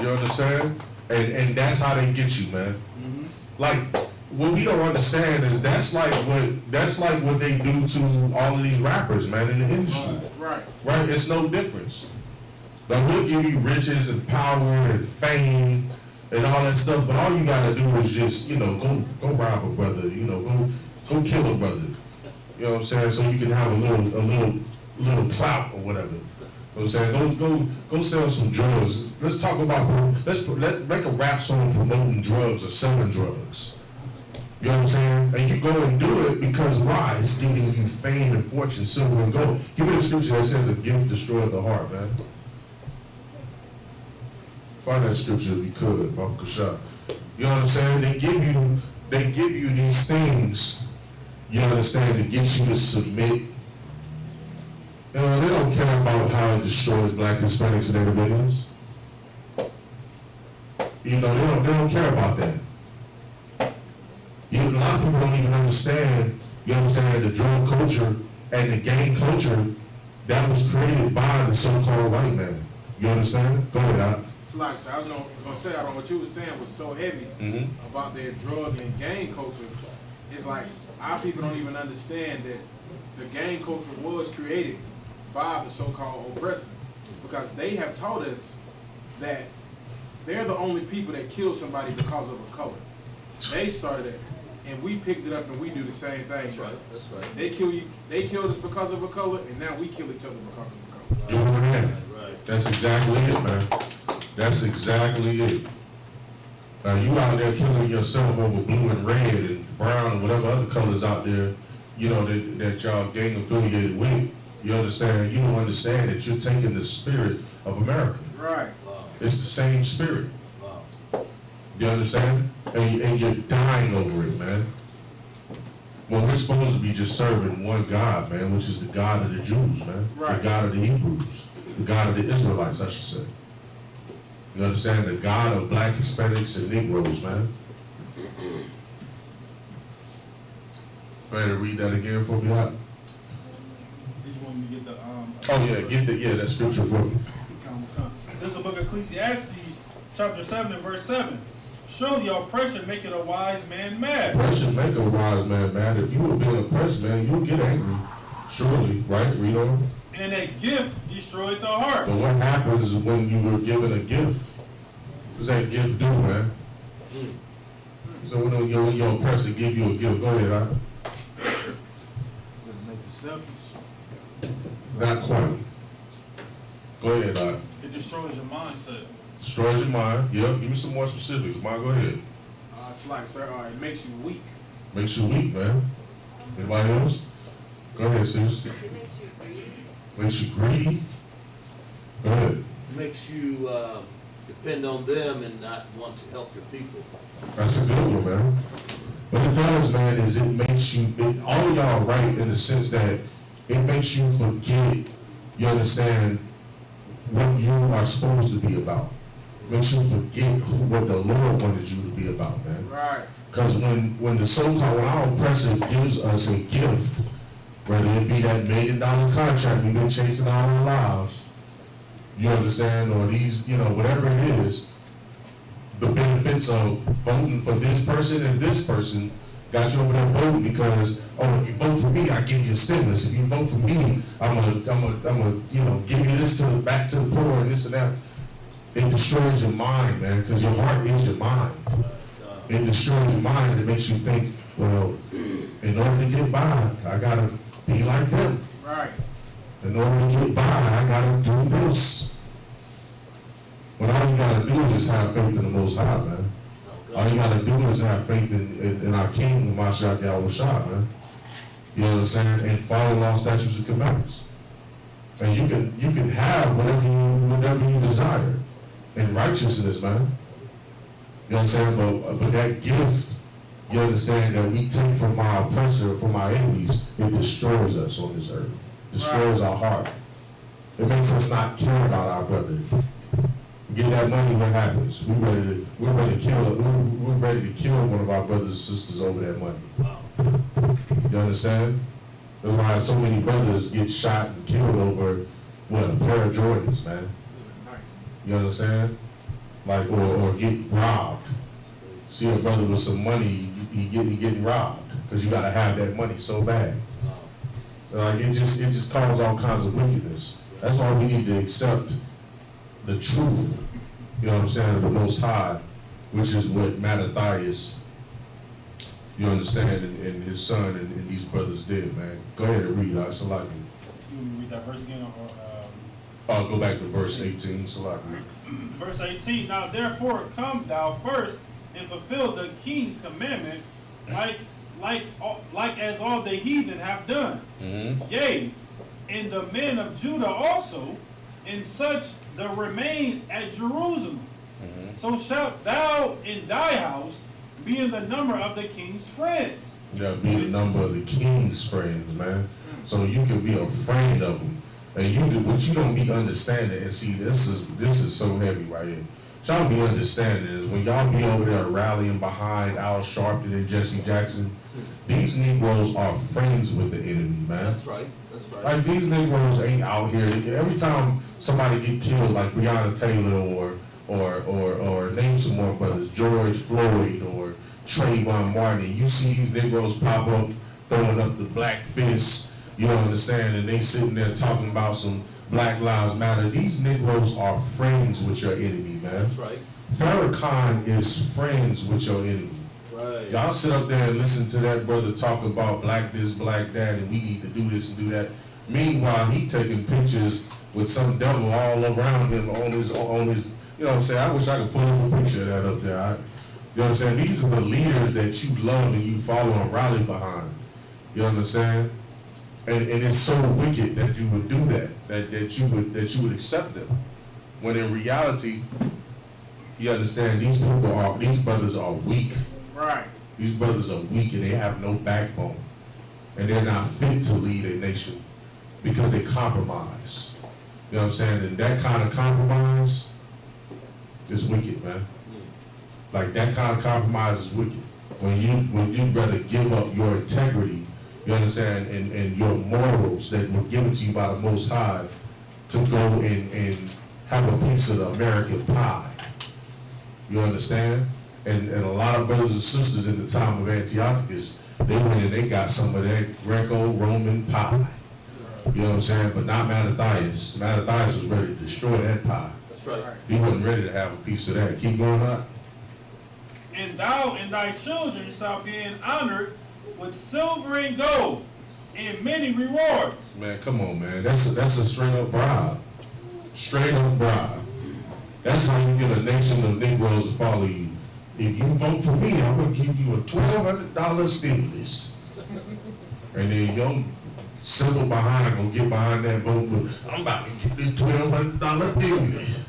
You understand? And that's how they get you, man. Mm-hmm. Like, what we don't understand is that's like what they do to all of these rappers, man, in the industry. Right. Right? It's no difference. Now, we'll give you riches and power and fame and all that stuff, but all you gotta do is just, you know, go rob a brother, you know, go kill a brother. You know what I'm saying? So you can have a little clout or whatever. You know what I'm saying? Go sell some drugs. Let's talk about, let's make a rap song promoting drugs or selling drugs. You know what I'm saying? And you go and do it because why? It's giving you fame and fortune, silver and gold. Give me the scripture that says a gift destroys the heart, man. Find that scripture if you could, Baba Kasha. You know what I'm saying? They give you these things, you understand, to get you to submit. You know, they don't care about how it destroys black Hispanics and Native Indians. You know, they don't care about that. A lot of people don't even understand, you understand, the drug culture and the gang culture that was created by the so-called white man. You understand? Go ahead, Al. It's like, so I was gonna say, I don't know what you were saying was so heavy about their drug and gang culture. It's like, our people don't even understand that the gang culture was created by the so-called oppressor, because they have taught us that they're the only people that kill somebody because of a color. They started it, and we picked it up and we do the same thing. That's right, that's right. They killed us because of a color, and now we kill each other because of a color. Give them a hand. Right. That's exactly it, man. That's exactly it. Now, you out there killing yourself over blue and red and brown and whatever other colors out there, you know, that y'all gang affiliated with. You understand? You don't understand that you're taking the spirit of America. Right. Wow. It's the same spirit. Wow. You understand? And you're dying over it, man. Well, we're supposed to be just serving one God, man, which is the God of the Jews, man. Right. The God of the Hebrews. The God of the Israelites, I should say. You understand? The God of black Hispanics and Negroes, man. Ready to read that again for me, Hot? Did you want me to get the Oh yeah, that scripture for me. This is the book of Ecclesiastes, chapter 7 and verse 7. Surely oppression maketh a wise man mad. Oppression make a wise man mad. If you were being oppressed, man, you'll get angry. Surely, right? Read on. And a gift destroyed the heart. But what happens when you were given a gift? What does that gift do, man? So when your oppressor give you a gift, go ahead, Al. Make you selfish. Not quite. Go ahead, Al. It destroys your mindset. Destroys your mind. Yep. Give me some more specifics. Mine, go ahead. It's like, sir, it makes you weak. Makes you weak, man. Anybody else? Go ahead, sis. It makes you greedy. Makes you greedy. Go ahead. Makes you depend on them and not want to help your people. That's a good one, man. What it does, man, is it makes you, all of y'all right in the sense that it makes you forget, you understand, what you are supposed to be about. Makes you forget what the Lord wanted you to be about, man. Right. Because when the so-called, when our oppressor gives us a gift, whether it be that $1 million contract we've been chasing all our lives, you understand, or these, you know, whatever it is, the benefits of voting for this person and this person got you over there voting because, oh, if you vote for me, I give you a stimulus. If you vote for me, I'm gonna, you know, give you this back to the poor and this and that. It destroys your mind, man, because your heart is your mind. it destroys your mind. It makes you think, well, in order to get by, I gotta be like them. Right. In order to get by, I gotta do this. When all you gotta do is just have faith in the Most High, man. All you gotta do is have faith in our King, the Mashiach Yahushua, man. You know what I'm saying? And follow law, statutes, and commandments. And you can have whatever you desire in righteousness, man. You know what I'm saying? But that gift, you understand, that we take from our oppressor, from our enemies, it destroys us on this earth. Destroys our heart. It makes us not care about our brother. Get that money, what happens? We're ready to kill one of our brothers and sisters over that money. You understand? That's why so many brothers get shot and killed over a pair of Jordans, man. You understand? Like, or get robbed. See a brother with some money, he getting robbed because you gotta have that money so bad. Like it just causes all kinds of wickedness. That's why we need to accept the truth, you know what I'm saying, of the Most High, which is what Mattathias, you understand, and his son and these brothers did, man. Go ahead and read, Salaki. You read that verse again, or I'll go back to verse 18, Salaki. verse 18. Now therefore come thou first and fulfill the king's commandment, like as all the heathen have done. Mm-hmm. Yea, and the men of Judah also, and such the remain at Jerusalem. Mm-hmm. So shalt thou in thy house be in the number of the king's friends. You gotta be the number of the king's friends, man. So you can be a friend of them. And what you don't be understanding, and see, this is so heavy right here. What y'all be understanding is when y'all be over there rallying behind Al Sharpton and Jesse Jackson, these Negroes are friends with the enemy, man. That's right. That's right. Like these Negroes ain't out here. Every time somebody get killed, like Breonna Taylor or name some more brothers, George Floyd or Trayvon Martin, you see these Negroes pop up throwing up the black fist. You don't understand, and they sitting there talking about some Black Lives Matter. These Negroes are friends with your enemy, man. That's right. Farrakhan is friends with your enemy. Right. Y'all sit up there and listen to that brother talk about black this, black that, and we need to do this and do that. Meanwhile, he taking pictures with some devil all around him on his, you know what I'm saying? I wish I could pull up a picture of that up there. You know what I'm saying? These are the leaders that you love and you follow and rally behind. You understand? And it's so wicked that you would do that you would accept them. When in reality, you understand, these brothers are weak. Right. These brothers are weak and they have no backbone. And they're not fit to lead a nation because they compromise. You know what I'm saying? And that kind of compromise is wicked, man. Like that kind of compromise is wicked. When you rather give up your integrity, you understand, and your morals that were given to you by the Most High to go and have a piece of the American pie. You understand? And a lot of brothers and sisters in the time of Antiochus, they went and they got some of that Greco-Roman pie. You know what I'm saying? But not Mattathias. Mattathias was ready to destroy that pie. That's right. He wasn't ready to have a piece of that. Keep going on. And thou and thy children shall be honored with silver and gold and many rewards. Man, come on, man. That's a straight up bribe. Straight up bribe. That's how you get a nation of Negroes to follow you. If you vote for me, I'm gonna give you a $1,200 stimulus. And then your simple behind gonna get behind that vote, but I'm about to get this $1,200 stimulus.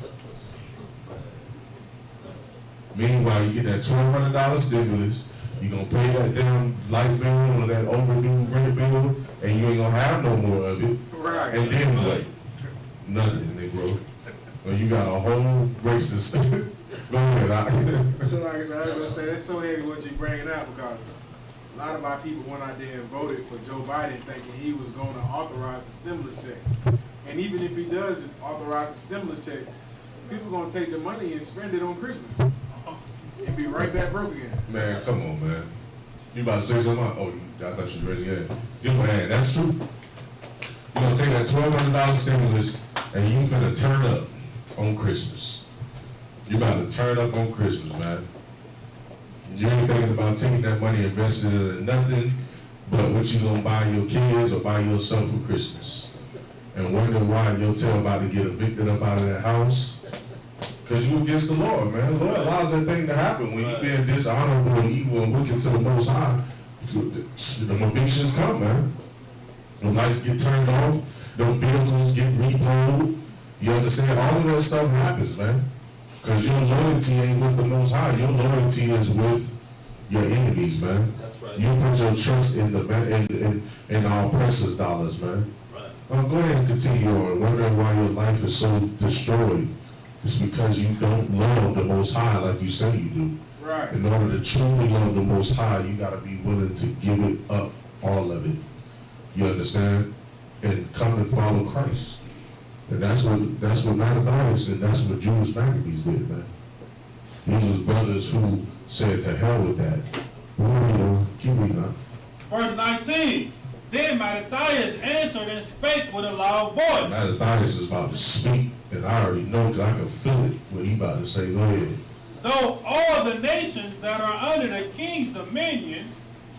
Meanwhile, you get that $1,200 stimulus, you're gonna pay that damn light bill or that overdue rent bill, and you ain't gonna have no more of it. Right. And then what? Nothing, Negro. Well, you got a whole racist. Go ahead. So like I said, I was gonna say that's so heavy what you're bringing out because a lot of my people went out there and voted for Joe Biden thinking he was going to authorize the stimulus checks. And even if he does authorize the stimulus checks, people are gonna take the money and spend it on Christmas and be right back broke again. Man, come on, man. You about to say something? Oh, I thought you was raising your hand. Give my hand. That's true. You're gonna take that $1,200 stimulus and you finna turn up on Christmas. You about to turn up on Christmas, man. You ain't thinking about taking that money and investing it in nothing but what you gonna buy your kids or buy yourself for Christmas. And wonder why your tail about to get evicted up out of that house. Cause you against the Lord, man. The Lord allows that thing to happen when you being dishonorable and evil and wicked to the Most High. The evictions come, man. The lights get turned off. The vehicles get repoed. You understand? All of that stuff happens, man. Cause your loyalty ain't with the Most High. Your loyalty is with your enemies, man. That's right. You put your trust in the in our oppressors' dollars, man. Right. Go ahead and continue on, wondering why your life is so destroyed. It's because you don't love the Most High like you say you do. Right. In order to truly love the Most High, you gotta be willing to give it up, all of it. You understand? And come and follow Christ. And that's what Mattathias and that's what Jewish Maccabees did, man. These was brothers who said to hell with that. Keep reading up. Verse 19. Then Mattathias answered and spake with a loud voice. Mattathias is about to speak, and I already know because I can feel it what he about to say. Go ahead. Though all the nations that are under the king's dominion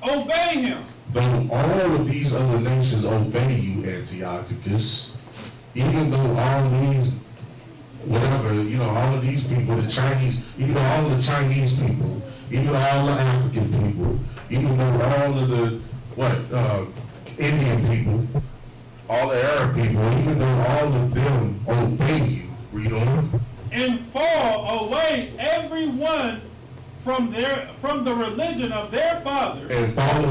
obey him. Though all of these other nations obey you, Antiochus, even though all these, whatever, all of these people, the Chinese, even though all of the Chinese people, even though all the African people, even though all of the, Indian people, all the Arab people, even though all of them obey you, read on. And fall away every one from the religion of their fathers. And fall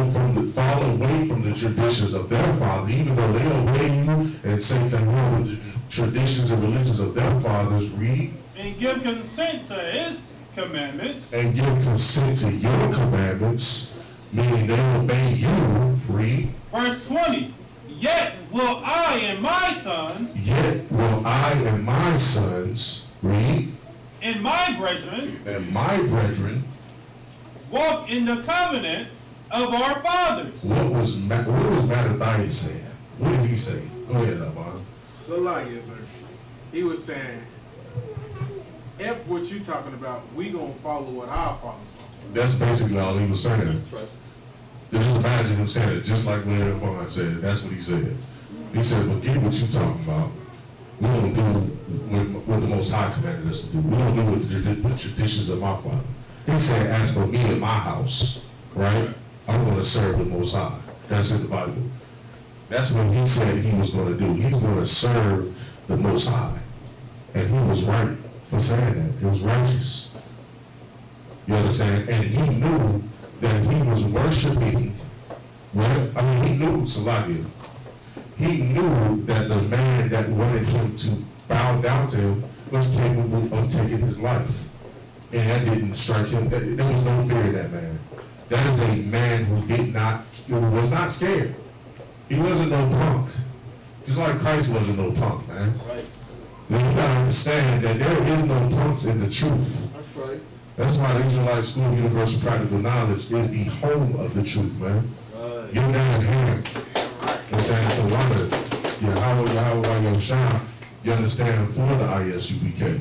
away from the traditions of their fathers, even though they obey you and say to him with the traditions and religions of their fathers, read. And give consent to his commandments. And give consent to your commandments, meaning they obey you, read. Verse 20. Yet will I and my sons. Yet will I and my sons, read. And my brethren. And my brethren. Walk in the covenant of our fathers. What was Mattathias saying? What did he say? Go ahead, Abba. Salakia, sir. He was saying, F what you talking about, we gonna follow what our fathers follow. That's basically all he was saying. That's right. Just imagine him saying it, just like Larry Bond said it. That's what he said. He said, forget what you talking about. We don't do what the Most High commanded us to do. We don't do what the traditions of my father. He said, as for me and my house, right, I'm going to serve the Most High. That's in the Bible. That's what he said he was going to do. He's going to serve the Most High. And he was right for saying that. It was righteous. You understand? And he knew that he was worshiping, right? I mean, he knew, Salakia. He knew that the man that wanted him to bow down to him was capable of taking his life. And that didn't strike him. There was no fear in that man. That is a man who was not scared. He wasn't no punk. Just like Christ wasn't no punk, man. Right. You gotta understand that there is no punks in the truth. That's right. That's why the Israelite School of Universal Practical Knowledge is the home of the truth, man. Right. You're down here. It's saying the wonder, Yahweh Shah, you understand, for the ISUBK.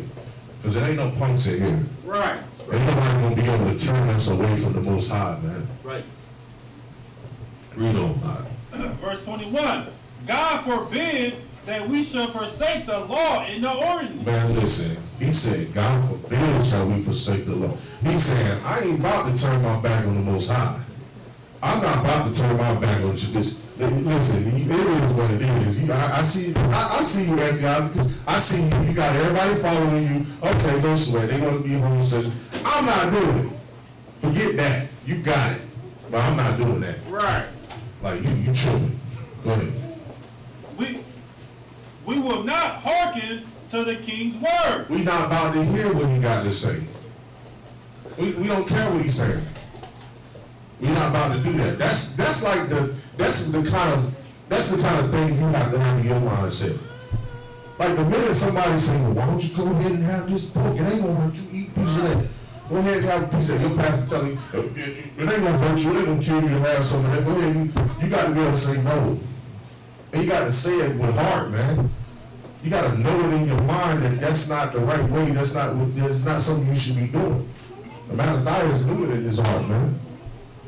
Because there ain't no punks in here. Right. Ain't nobody gonna be able to turn us away from the Most High, man. Right. Read on, man. Verse 21. God forbid that we shall forsake the law and the ordinance. Man, listen. He said, God forbid shall we forsake the law. He said, I ain't about to turn my back on the Most High. I'm not about to turn my back on this. Listen, it is what it is. I see you, Antioch, because I see you got everybody following you. Okay, don't sweat. They want to be homosexual. I'm not doing it. Forget that. You got it. But I'm not doing that. Right. Like, you tripping. Go ahead. We will not hearken to the king's word. We not about to hear what he got to say. We don't care what he's saying. We not about to do that. That's the kind of thing you have to have in your mindset. Like the minute somebody say, well, why don't you go ahead and have this pork? It ain't gonna hurt you. Eat a piece of that. Go ahead and have a piece of that. Your pastor tell you, it ain't gonna hurt you. It ain't gonna kill you to have some of that. Go ahead. You got to be able to say no. And you got to say it with heart, man. You got to know it in your mind that that's not the right way. That's not something you should be doing. Mattathias knew it in his heart, man.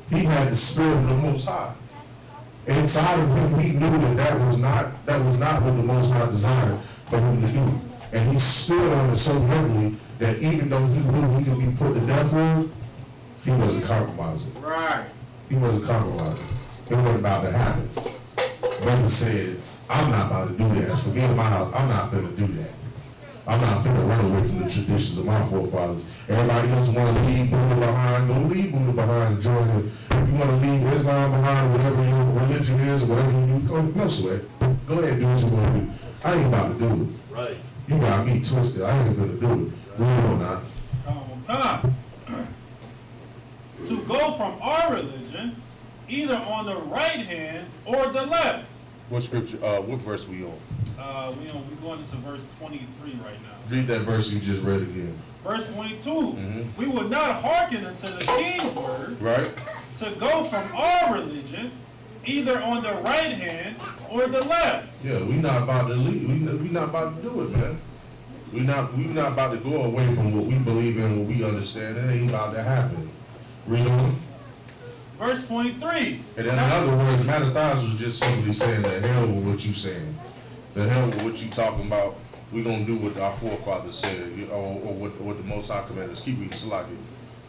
He had the spirit of the Most High. Inside of him, he knew that was not what the Most High desired for him to do. And he stood on it so heavily that even though he knew he could be put to death for it, he wasn't compromising. Right. He wasn't compromising. It wasn't about to happen. Brother said, I'm not about to do that. As for me in my house, I'm not finna do that. I'm not finna run away from the traditions of my forefathers. Everybody else want to leave Buddha behind, go leave Buddha behind and join it. If you want to leave Islam behind, whatever your religion is, or whatever you do, go, no sweat. Go ahead and do what you want to do. I ain't about to do it. Right. You got me twisted. I ain't gonna do it. We know not. Time. To go from our religion, either on the right hand or the left. What scripture, what verse we on? We're going into verse 23 right now. Read that verse you just read again. Verse 22. We would not hearken unto the king's word. Right? To go from our religion, either on the right hand or the left. Yeah, we not about to leave. We not about to do it, man. We not about to go away from what we believe in, what we understand. It ain't about to happen. Read on. Verse 23. And in other words, Mattathias was just simply saying the hell with what you saying. The hell with what you talking about. We gonna do what our forefathers said, or what the Most High commanded us. Keep reading, Salaki.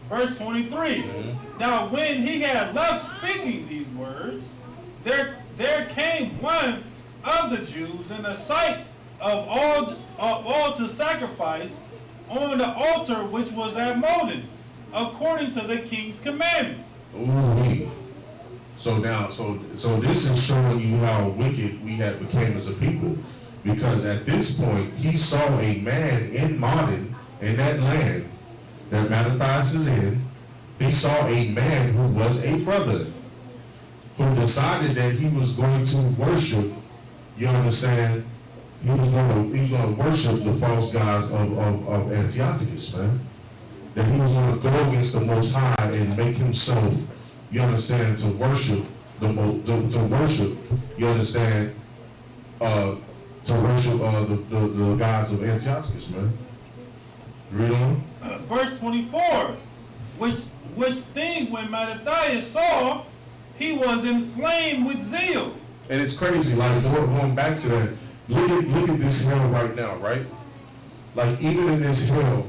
Verse 23. Now when he had left speaking these words, there came one of the Jews in the sight of all to sacrifice on the altar which was at Modin, according to the king's commandment. Ooh, so this is showing you how wicked we had became as a people, because at this point he saw a man in Modin, in that land that Mattathias is in. He saw a man who was a brother, who decided that he was going to worship. You understand? He was going to worship the false gods of Antiochus, man. That he was going to go against the Most High and make himself, you understand, to worship to worship, you understand, to worship the gods of Antiochus, man. Read on. Verse 24, which thing when Mattathias saw, he was inflamed with zeal. And it's crazy, like going back to that. Look at this hell right now, right? Like even in this hell,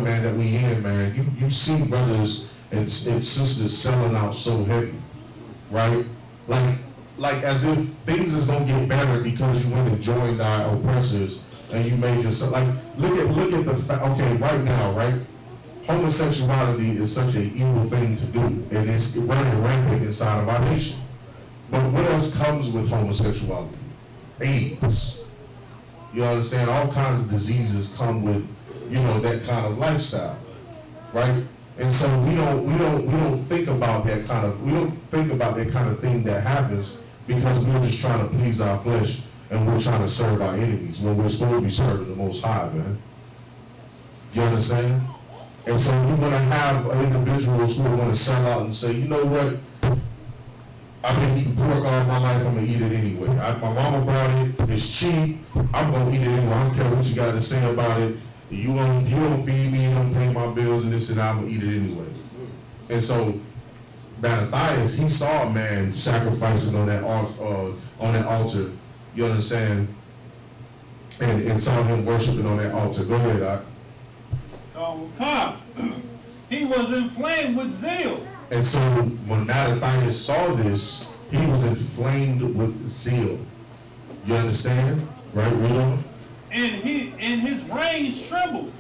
man, that we in, man, you see brothers and sisters selling out so heavy, right? Like as if things is gonna get better because you went and joined our oppressors and you made yourself like look at the okay right now, right? Homosexuality is such an evil thing to do, and it's running rampant inside of our nation. But what else comes with homosexuality? AIDS. You understand? All kinds of diseases come with, that kind of lifestyle, right? And so we don't think about that kind of thing that happens because we're just trying to please our flesh and we're trying to serve our enemies when we're supposed to be serving the Most High, man. You understand? And so you're going to have individuals who are going to sell out and say, you know what, I've been eating pork all my life, I'm going to eat it anyway. My mama brought it, it's cheap, I'm going to eat it anyway. I don't care what you got to say about it. You don't feed me, you don't pay my bills and this and that, I'm going to eat it anyway. And so Mattathias, he saw a man sacrificing on that altar, you understand, and saw him worshiping on that altar. Go ahead, He was inflamed with zeal. And so when Mattathias saw this, he was inflamed with zeal. You understand? Right, read on. And his reins trembled.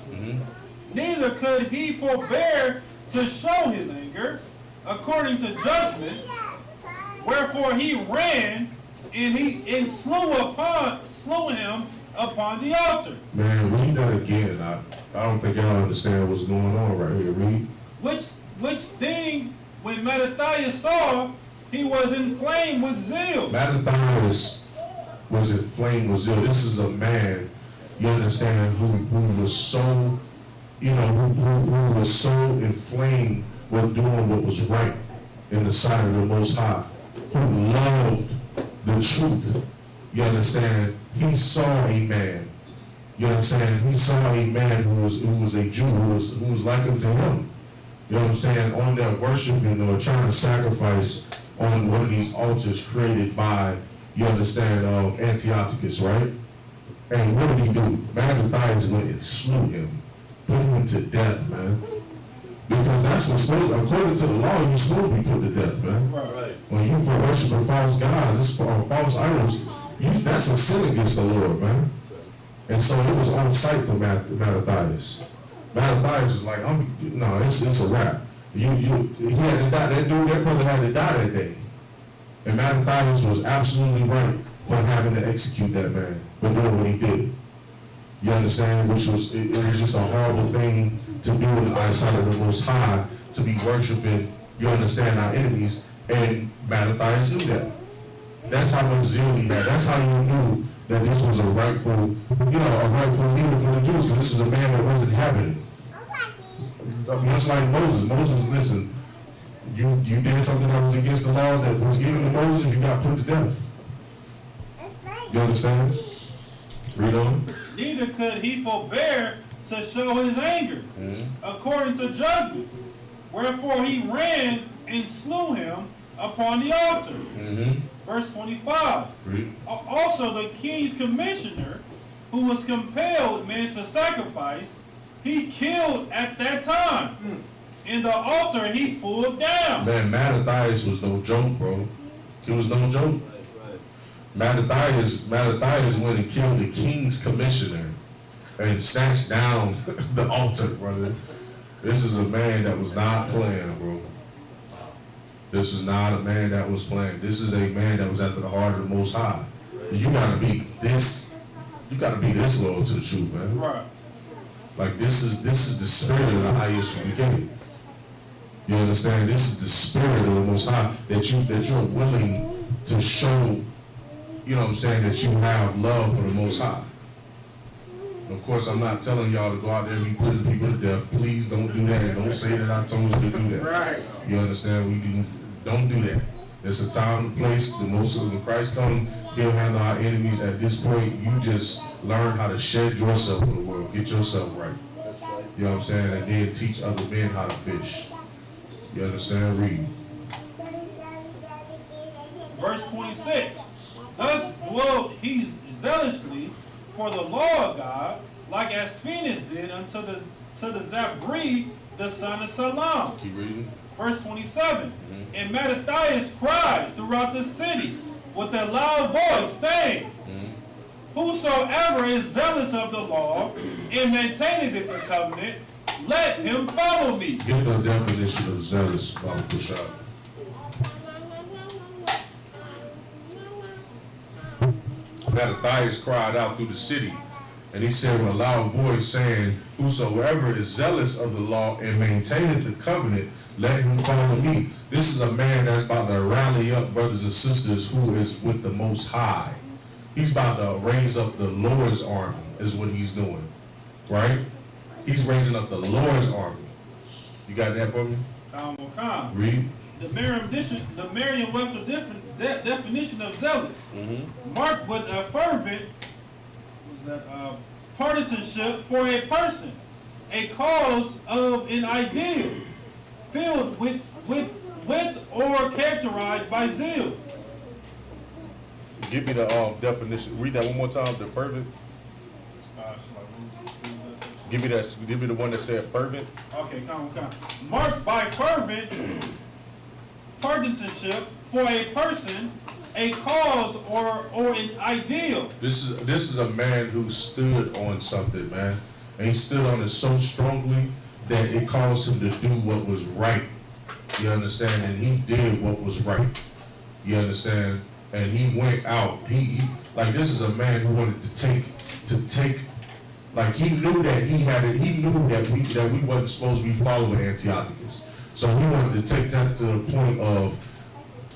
Neither could he forbear to show his anger according to judgment. Wherefore he ran and slew him upon the altar. Man, read that again. I don't think y'all understand what's going on right here. Read. Which thing when Mattathias saw, he was inflamed with zeal. Mattathias was inflamed with zeal. This is a man, you understand, who was so, who was so inflamed with doing what was right in the sight of the Most High, who loved the truth. You understand? He saw a man. You understand? He saw a man who was a Jew, who was like unto him. You know what I'm saying? On there worshiping or trying to sacrifice on one of these altars created by, you understand, Antiochus, right? And what did he do? Mattathias went and slew him, put him to death, man. Because that's what's supposed, according to the law, you're supposed to be put to death, man. Right. When you for worshiping false gods, it's false idols, that's a sin against the Lord, man. And so it was on sight for Mattathias. Mattathias was like, no, it's a wrap. He had to die. That brother had to die that day. And Mattathias was absolutely right for having to execute that man, but doing what he did. You understand? Which was, it was just a horrible thing to do in the eyesight of the Most High, to be worshiping, you understand, our enemies, and Mattathias knew that. That's how much zeal he had. That's how you knew that this was a rightful leader for the Jews, because this was a man that wasn't having it. Much like Moses. Moses, listen, you did something that was against the laws that was given to Moses, you got put to death. You understand? Read on. Neither could he forbear to show his anger, according to judgment. Wherefore he ran and slew him upon the altar. Verse 25. Read. Also the king's commissioner, who was compelled men to sacrifice, he killed at that time. And the altar he pulled down. Man, Mattathias was no joke, bro. It was no joke. Mattathias went and killed the king's commissioner and snatched down the altar, brother. This is a man that was not playing, bro. This is not a man that was playing. This is a man that was after the heart of the Most High. You gotta be this loyal to the truth, man. Right. Like this is the spirit of the highest beginning. You understand? This is the spirit of the Most High that you're willing to show. You know what I'm saying? That you have love for the Most High. Of course, I'm not telling y'all to go out there and be putting people to death. Please don't do that. Don't say that I told you to do that. Right. You understand? Don't do that. There's a time and place. The most of when Christ comes, he'll handle our enemies. At this point, you just learn how to shed yourself for the world. Get yourself right. You know what I'm saying? And then teach other men how to fish. You understand? Read. Verse 26. Thus dwelt he zealously for the law of God, like as Phoenix did unto the Zabri, the son of Salam. Keep reading. Verse 27. And Mattathias cried throughout the city with a loud voice, saying, Whosoever is zealous of the law and maintaineth the covenant, let him follow me. Get the definition of zealous, Baba Kushab. Mattathias cried out through the city, and he said with a loud voice, saying, Whosoever is zealous of the law and maintaineth the covenant, let him follow me. This is a man that's about to rally up brothers and sisters who is with the Most High. He's about to raise up the Lord's army, is what he's doing. Right? He's raising up the Lord's army. You got that for me? Read. The Merriam-Webster definition of zealous, marked with a fervent partisanship for a person, a cause of an ideal, filled with or characterized by zeal. Give me the definition. Read that one more time. The fervent. Give me the one that said fervent. Okay, come. Marked by fervent partisanship for a person, a cause, or an ideal. This is a man who stood on something, man. And he stood on it so strongly that it caused him to do what was right. You understand? And he did what was right. You understand? And he went out. He like, this is a man who wanted to take like, he knew that he had it. He knew that we wasn't supposed to be following Antiochus. So he wanted to take that to the point of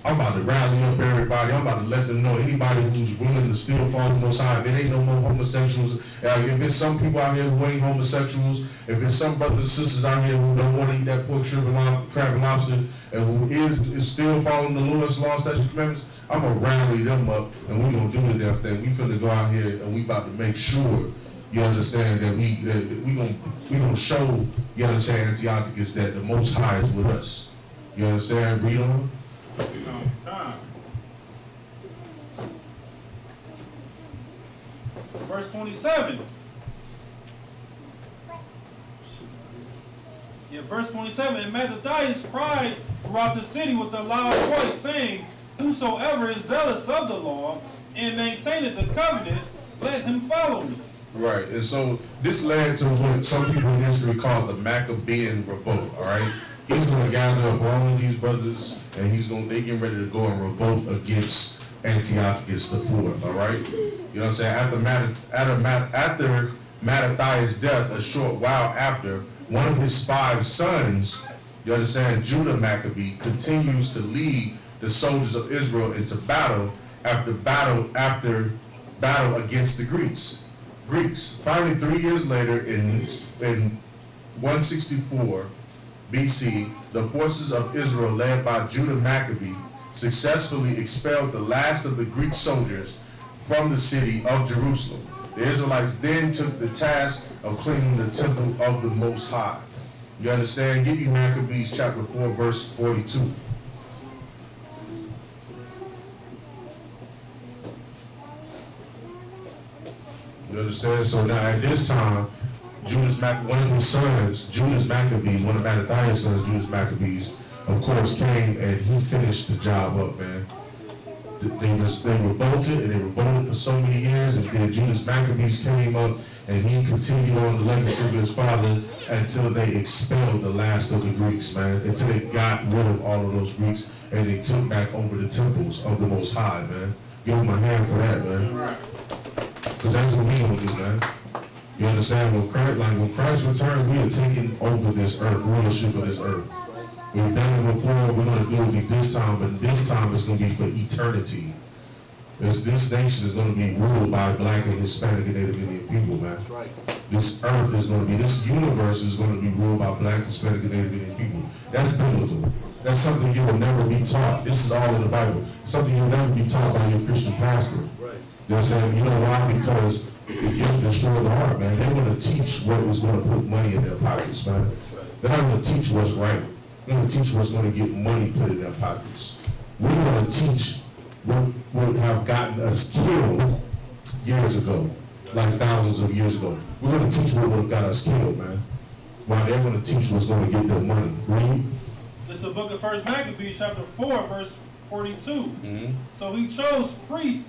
I'm about to rally up everybody. I'm about to let them know anybody who's willing to still follow the Most High. There ain't no more homosexuals. If there's some people out here who ain't homosexuals, if there's some brothers and sisters out here who don't want to eat that pork, shrimp, and crab and lobster, and who is still following the Lord's law, statutes, and commandments, I'm gonna rally them up, and we gonna do the damn thing. We finna go out here and we about to make sure you understand that we gonna show, you understand, Antiochus, that the Most High is with us. You understand? Read on. Verse 27. Yeah, verse 27. And Mattathias cried throughout the city with a loud voice, saying, whosoever is zealous of the law and maintaineth the covenant, let him follow me. Right, and so this led to what some people in history call the Maccabean revolt. All right, he's going to gather up all of these brothers, and they getting ready to go and revolt against Antiochus IV. All right, you know what I'm saying? After Mattathias' death, a short while after, one of his 5 sons, you understand, Judah Maccabee, continues to lead the soldiers of Israel into battle after battle against the Greeks. Finally, 3 years later, in 164 BC, the forces of Israel, led by Judah Maccabee, successfully expelled the last of the Greek soldiers from the city of Jerusalem. The Israelites then took the task of cleaning the temple of the Most High. You understand? Give you Maccabees chapter 4, verse 42. You understand? So now at this time, one of his sons, Judas Maccabees, one of Mattathias' sons, Judas Maccabees, of course, came and he finished the job up, man. They revolted, and they revolted for so many years, and then Judas Maccabees came up, and he continued on the legacy of his father until they expelled the last of the Greeks, man, until they got rid of all of those Greeks, and they took back over the temples of the Most High, man. Give them a hand for that, man. Because that's what we gonna do, man. You understand? When Christ returned, we are taking over this earth, rulership of this earth. We've done it before, we're gonna do it this time, but this time it's gonna be for eternity. This nation is gonna be ruled by Black and Hispanic and Native Indian people, man. That's right. This earth is gonna be, this universe is gonna be ruled by Black, Hispanic, and Native Indian people. That's biblical. That's something you will never be taught. This is all in the Bible. Something you'll never be taught by your Christian pastor. Right. You know what I'm saying? You know why? Because it gives destroy the heart, man. They're gonna teach what is gonna put money in their pockets, man. They're not gonna teach what's right. They're gonna teach what's gonna get money put in their pockets. We're gonna teach what would have gotten us killed years ago, like thousands of years ago. We're gonna teach what would have got us killed, man. While they're gonna teach what's gonna get them money. Read. This is the book of 1 Maccabees, chapter 4, verse 42. Mm-hmm. So he chose priests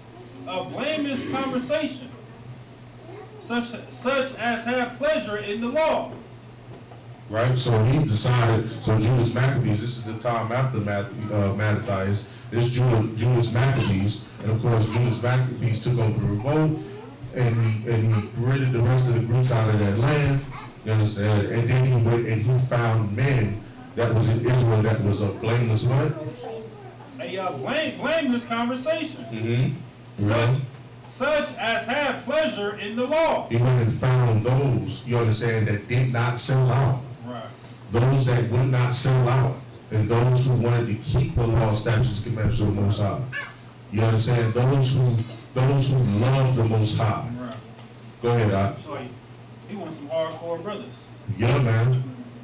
of blameless conversation, such as have pleasure in the law. Right, so he decided, so Judas Maccabees, this is the time after Mattathias, this Judas Maccabees, and of course Judas Maccabees took over the revolt, and he ridded the rest of the Greeks out of that land, you understand, and then he went and he found men that was in Israel that was a blameless what? A blameless conversation. Mm-hmm. Such as had pleasure in the law. He went and found those, you understand, that did not sell out. Right. Those that would not sell out, and those who wanted to keep the law, statutes, commandments of the Most High. You understand? Those who love the Most High. Right. Go ahead, Doc. So he wants some hardcore brothers. Yeah, man.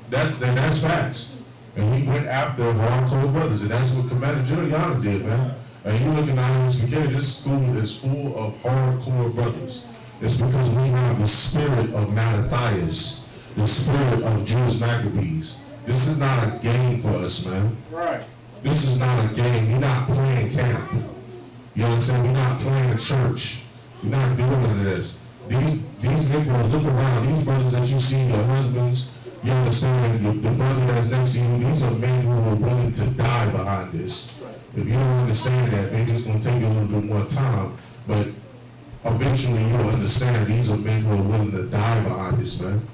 That's facts. And he went after hardcore brothers, and that's what Commander Giuliani did, man. And you looking at his community, this school is full of hardcore brothers. It's because we have the spirit of Mattathias, the spirit of Judas Maccabees. This is not a game for us, man. Right. This is not a game. You're not playing camp. You know what I'm saying? We're not playing church. We're not doing none of this. These Negroes, look around. These brothers that you see, your husbands, you understand, the brother that's next to you, these are men who are willing to die behind this. If you don't understand that, maybe it's going to take you a little bit more time, but eventually you'll understand these are men who are willing to die behind this, man.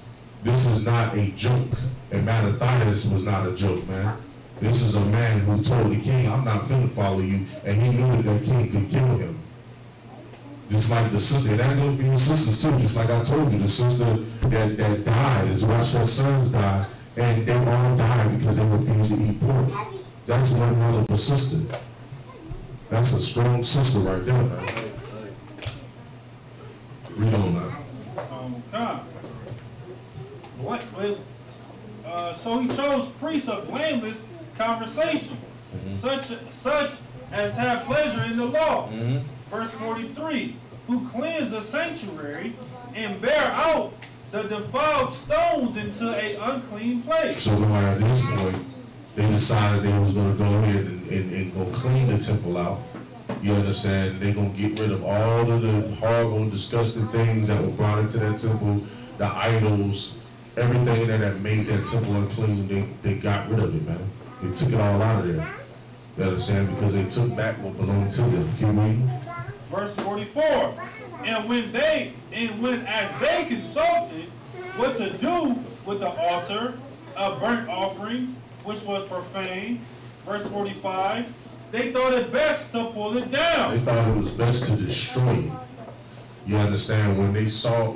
This is not a joke, and Mattathias was not a joke, man. This is a man who told the king, I'm not finna follow you, and he knew that that king could kill him. Just like the sister, and that goes for your sisters too, just like I told you, the sister that died is watched her sons die, and they all died because they refused to eat pork. That's one hell of a sister. That's a strong sister right there, man. Read on now. So he chose priests of blameless conversation, such as have pleasure in the law. Verse 43, who cleanse the sanctuary and bear out the defiled stones into an unclean place. So now at this point, they decided they was going to go ahead and go clean the temple out. You understand? They're going to get rid of all of the horrible, disgusting things that were brought into that temple, the idols, everything that made that temple unclean. They got rid of it, man. They took it all out of there. You understand? Because they took back what belonged to them. Keep reading. Verse 44, and when as they consulted what to do with the altar of burnt offerings, which was profane, verse 45, they thought it best to pull it down. They thought it was best to destroy it. You understand? When they saw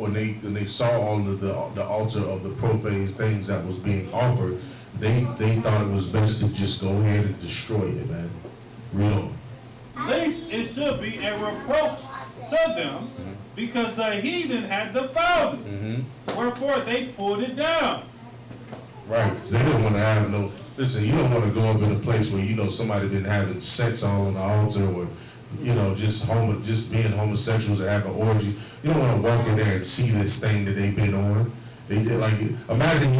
all of the altar of the profane things that was being offered, they thought it was best to just go ahead and destroy it, man. Read on. Lest it should be a reproach to them, because the heathen had defiled it. Wherefore they pulled it down. Right, because they didn't want to have no. Listen, you don't want to go up in a place where you know somebody been having sex on the altar, or you know just being homosexuals or having orgy. You don't want to walk in there and see this thing that they've been on. They did like imagine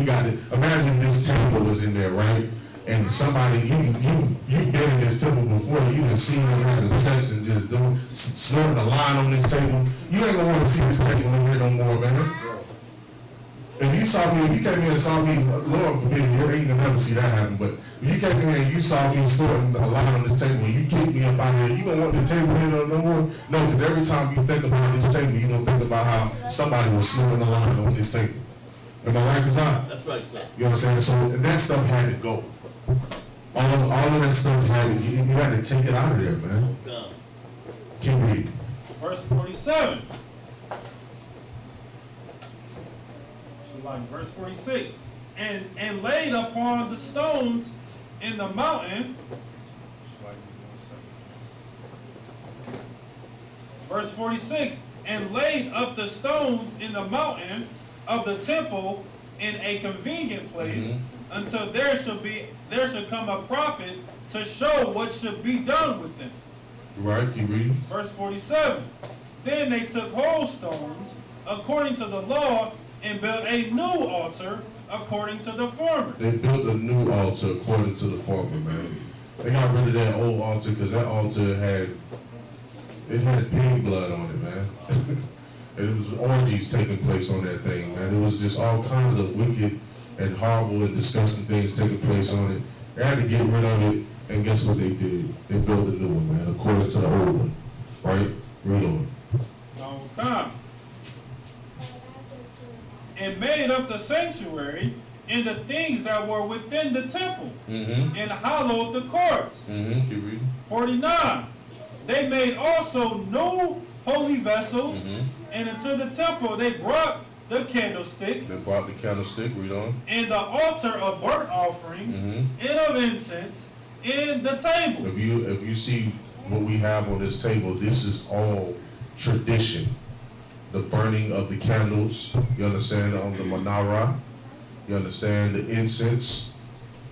imagine this temple was in there, right? And somebody, you've been in this temple before, you done seen them having sex and just snorting a line on this table. You ain't gonna want to see this table in here no more, man. If you came here and saw me, Lord forbid, you ain't gonna never see that happen, but if you came here and you saw me snorting a line on this table and you kicked me up out of here, you gonna want this table here no more? No, because every time you think about this table, you gonna think about how somebody was snorting a line on this table. Am I right, Kazan? That's right, sir. You know what I'm saying? So that stuff had to go. All of that stuff you had to take it out of there, man. Come. Keep reading. Verse 47. Verse 46. And laid upon the stones in the mountain. Verse 46. And laid up the stones in the mountain of the temple in a convenient place, until there should come a prophet to show what should be done with them. Right, keep reading. Verse 47. Then they took whole stones according to the law and built a new altar according to the former. They built a new altar according to the former, man. They got rid of that old altar because that altar had pig blood on it, man. And it was orgies taking place on that thing, man. It was just all kinds of wicked and horrible and disgusting things taking place on it. They had to get rid of it, and guess what they did? They built a new one, man, according to the old one. Right? Read on. Okay. And made up the sanctuary and the things that were within the temple, and hallowed the courts. Keep reading. 49. They made also new holy vessels, and into the temple they brought the candlestick. They brought the candlestick, read on. And the altar of burnt offerings, and of incense, and the table. If you see what we have on this table, this is all tradition. The burning of the candles, you understand, on the menorah, you understand, the incense,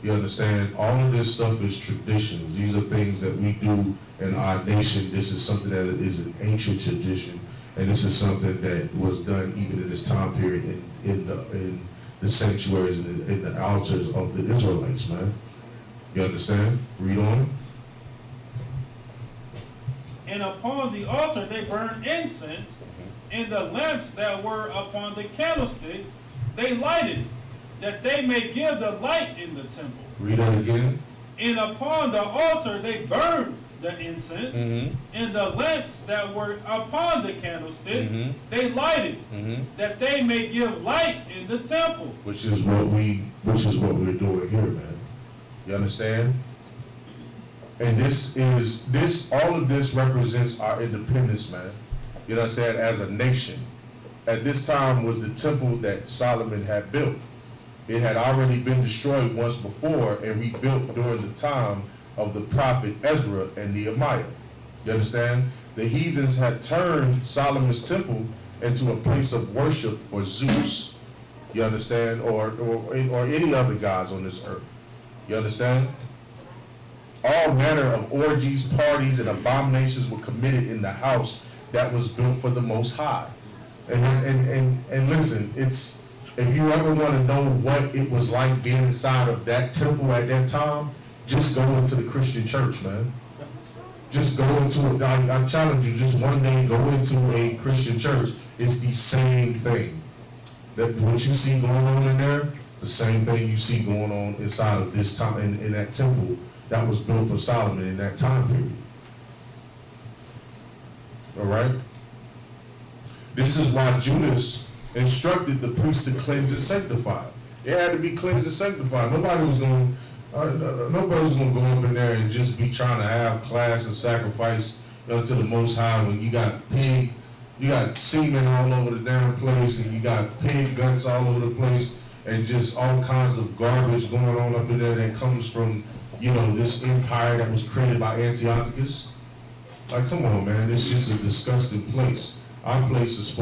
you understand, all of this stuff is traditions. These are things that we do in our nation. This is something that is an ancient tradition, and this is something that was done even in this time period in the sanctuaries and in the altars of the Israelites, man. You understand? Read on. And upon the altar they burned incense, and the lamps that were upon the candlestick they lighted, that they may give the light in the temple. Read that again. And upon the altar they burned the incense, and the lamps that were upon the candlestick they lighted, that they may give light in the temple. Which is what we're doing here, man. You understand? And all of this represents our independence, man. You know what I'm saying? As a nation. At this time was the temple that Solomon had built. It had already been destroyed once before and rebuilt during the time of the prophet Ezra and Nehemiah. You understand? The heathens had turned Solomon's temple into a place of worship for Zeus. You understand? Or any other gods on this earth. You understand? All manner of orgies, parties, and abominations were committed in the house that was built for the Most High. And listen, if you ever want to know what it was like being inside of that temple at that time, just go into the Christian church, man. Just go into it. I challenge you, just one day go into a Christian church. It's the same thing. That what you see going on in there, the same thing you see going on inside of this time in that temple that was built for Solomon in that time period. All right? This is why Judas instructed the priests to cleanse and sanctify. It had to be cleansed and sanctified. Nobody was going to go up in there and just be trying to have class and sacrifice to the Most High when you got semen all over the damn place, and you got pig guts all over the place, and just all kinds of garbage going on up in there that comes from, this empire that was created by Antiochus. Like, come on, man, it's just a disgusting place. Our place of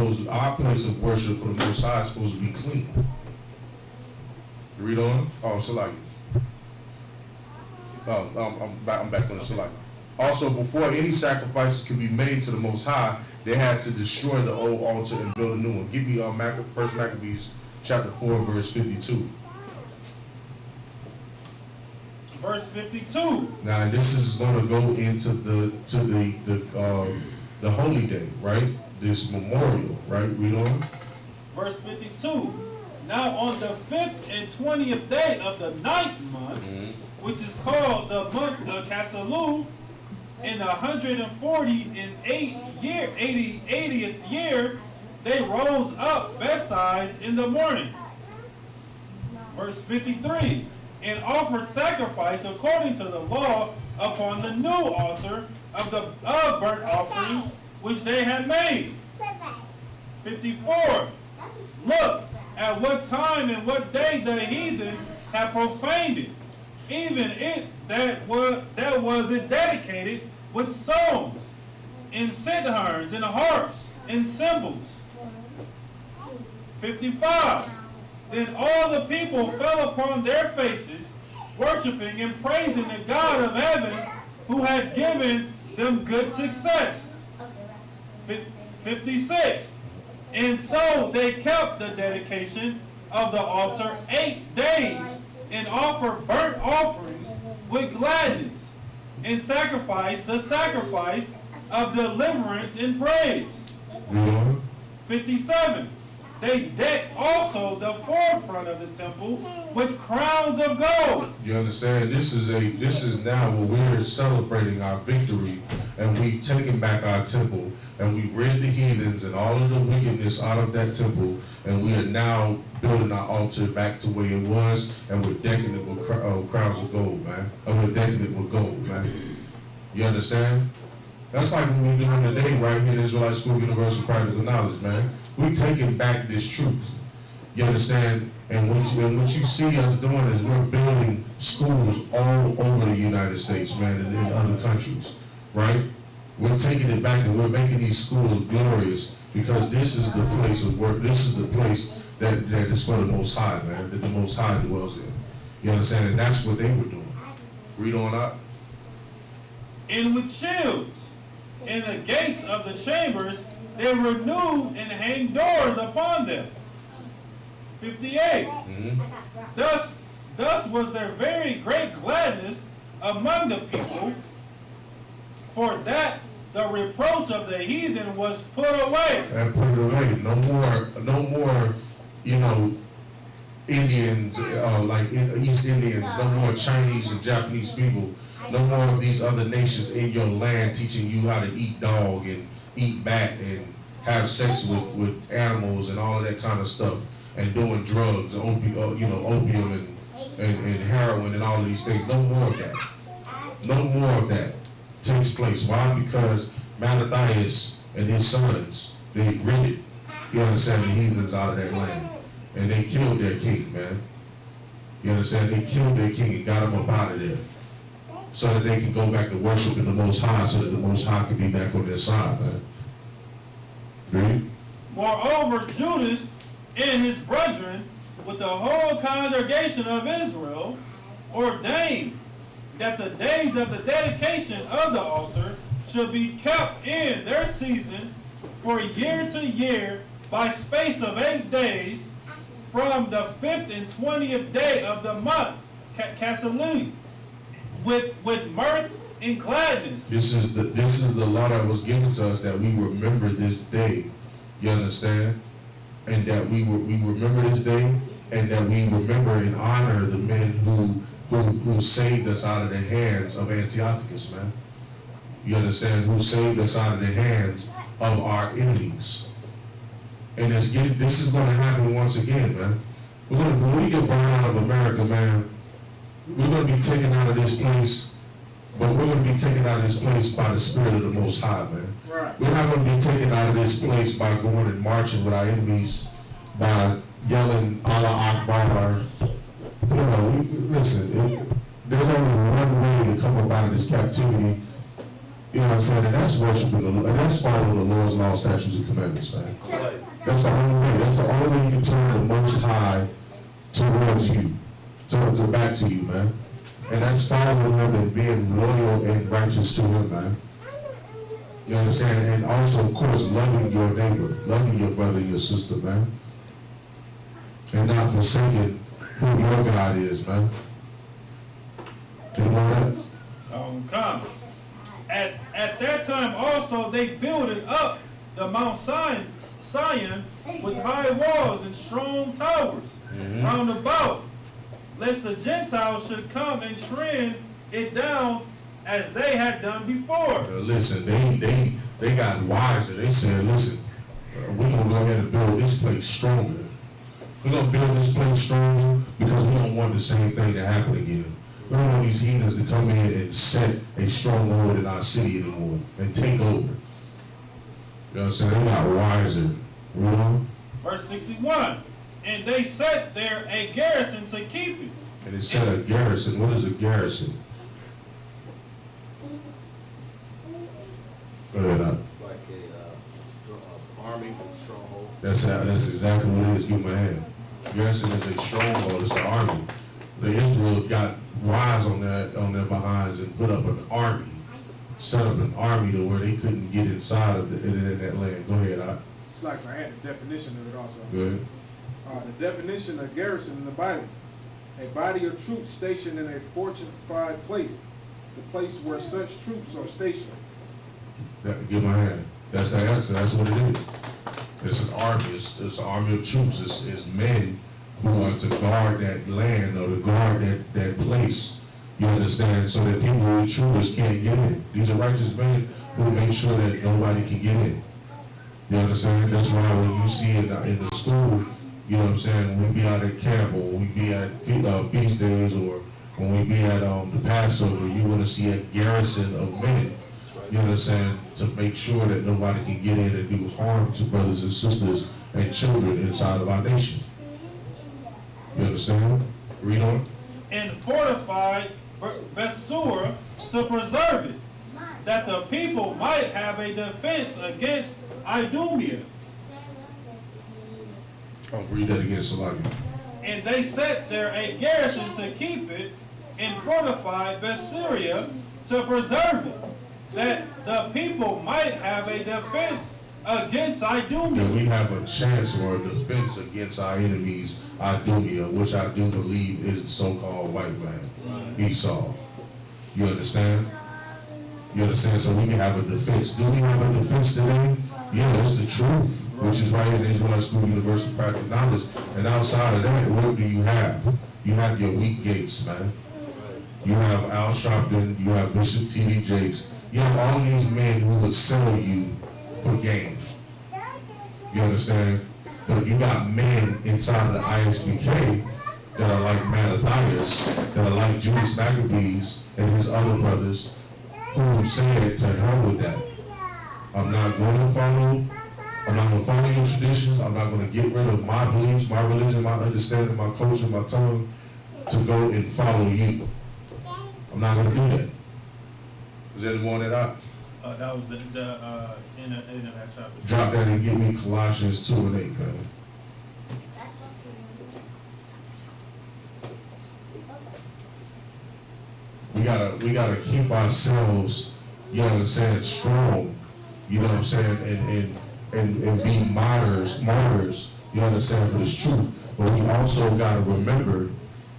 worship for the Most High is supposed to be clean. Read on. Oh, Salaki. I'm back on the Salaki. Also, before any sacrifices could be made to the Most High, they had to destroy the old altar and build a new one. Give me 1 Maccabees chapter 4, verse 52. Verse 52. Now, this is going to go into the holy day, right? This memorial, right? Read on. Verse 52. Now on the 5th and 20th day of the 9th month, which is called the month of Casalu, in the 180th year, they rose up baptized in the morning. Verse 53. And offered sacrifice according to the law upon the new altar of burnt offerings which they had made. 54. Look at what time and what day the heathen have profaned it, even it that was it dedicated with songs, and citharns, and harps, and cymbals. 55. Then all the people fell upon their faces, worshiping and praising the God of heaven, who had given them good success. 56. And so they kept the dedication of the altar 8 days, and offered burnt offerings with gladness, and sacrificed the sacrifice of deliverance and praise. 57. They decked also the forefront of the temple with crowns of gold. You understand? This is now where we're celebrating our victory, and we've taken back our temple, and we've rid the heathens and all of the wickedness out of that temple, and we are now building our altar back to where it was, and we're decking it with crowns of gold, man. And we're decking it with gold, man. You understand? That's like what we're doing today right here at Israelite School of Universal Practical Knowledge, man. We're taking back this truth. You understand? And what you see us doing is we're building schools all over the United States, man, and in other countries, right? We're taking it back and we're making these schools glorious, because this is the place of work. This is the place that is for the Most High, man, that the Most High dwells in. You understand? And that's what they were doing. Read on out. And with shields in the gates of the chambers, they renewed and hanged doors upon them. 58. Thus was there very great gladness among the people, for that the reproach of the heathen was put away. And put it away. No more, Indians, like East Indians, no more Chinese and Japanese people, no more of these other nations in your land teaching you how to eat dog and eat bat and have sex with animals and all of that kind of stuff, and doing drugs, opium and heroin and all of these things. No more of that. No more of that takes place. Why? Because Mattathias and his sons, they ridded, you understand, the heathens out of that land. And they killed their king, man. You understand? They killed their king and got him up out of there. So that they can go back to worshiping the Most High, so that the Most High can be back on their side, man. Read. Moreover, Judas and his brethren, with the whole congregation of Israel, ordained that the days of the dedication of the altar should be kept in their season for year to year by space of 8 days, from the 5th and 20th day of the month, Cassalui, with mirth and gladness. This is the law that was given to us, that we remember this day. You understand? And that we remember this day, and that we remember and honor the men who saved us out of the hands of Antiochus, man. You understand? Who saved us out of the hands of our enemies. And this is going to happen once again, man. When we get brought out of America, man, we're going to be taken out of this place, but we're going to be taken out of this place by the Spirit of the Most High, man. Right. We're not going to be taken out of this place by going and marching with our enemies, by yelling Allah Akbar. You know, listen, there's only one way to come up out of this captivity. You know what I'm saying? And that's worshiping the Lord, and that's following the Lord's law, statutes, and commandments, man. Right. That's the only way. That's the only way you can turn the Most High towards you, to back to you, man. And that's following Him and being loyal and righteous to Him, man. You understand? And also, of course, loving your neighbor, loving your brother, your sister, man. And not forsaking who your God is, man. Do you know that? Come. At that time also they builded up the Mount Zion with high walls and strong towers round about, lest the Gentiles should come and trend it down as they had done before. Listen, they got wiser. They said, listen, we're going to go ahead and build this place stronger. We're going to build this place stronger because we don't want the same thing to happen again. We don't want these heathens to come in and set a stronghold in our city anymore and take over. You know what I'm saying? They got wiser. You know? Verse 61. And they set there a garrison to keep it. And it said a garrison. What is a garrison? Go ahead, It's like a army stronghold. That's exactly what it is. Give my hand. Garrison is a stronghold. It's an army. The Israel got wise on their behinds and put up an army, set up an army to where they couldn't get inside of in that land. Go ahead, It's like, so I had the definition of it also. Good. The definition of garrison in the Bible: a body of troops stationed in a fortified place, the place where such troops are stationed. Give my hand. That's the answer. That's what it is. It's an army. It's an army of troops. It's men who are to guard that land or to guard that place. You understand? So that people who are intruders can't get in. These are righteous men who make sure that nobody can get in. You understand? That's why when you see in the school, you know what I'm saying, when we be out at camp or when we be at feast days or when we be at the Passover, you want to see a garrison of men. You understand? To make sure that nobody can get in and do harm to brothers and sisters and children inside of our nation. You understand? Read on. And fortified Bethsura to preserve it, that the people might have a defense against Idumea. I'll read that again, Salaki. And they set there a garrison to keep it, and fortified Bethsura to preserve it, that the people might have a defense against Idumea. That we have a chance or a defense against our enemies, Idumea, which I do believe is the so-called white man, Esau. You understand? You understand? So we can have a defense. Do we have a defense today? Yeah, it's the truth, which is right here in Israelite School, University of Practical Knowledge. And outside of that, what do you have? You have your weak gates, man. You have Al Sharpton, you have Bishop T.D. Jakes. You have all these men who would sell you for gain. You understand? But you got men inside of the ISBK that are like Mattathias, that are like Judas Maccabees and his other brothers, who said, to hell with that. I'm not going to follow your traditions. I'm not going to get rid of my beliefs, my religion, my understanding, my culture, my tongue, to go and follow you. I'm not going to do that. Was there any more than that? That was the end of that chapter. Drop that and give me Colossians 2 and 8, man. We gotta keep ourselves, you know what I'm saying, strong, you know what I'm saying, and be martyrs, you know what I'm saying, for this truth. But we also gotta remember,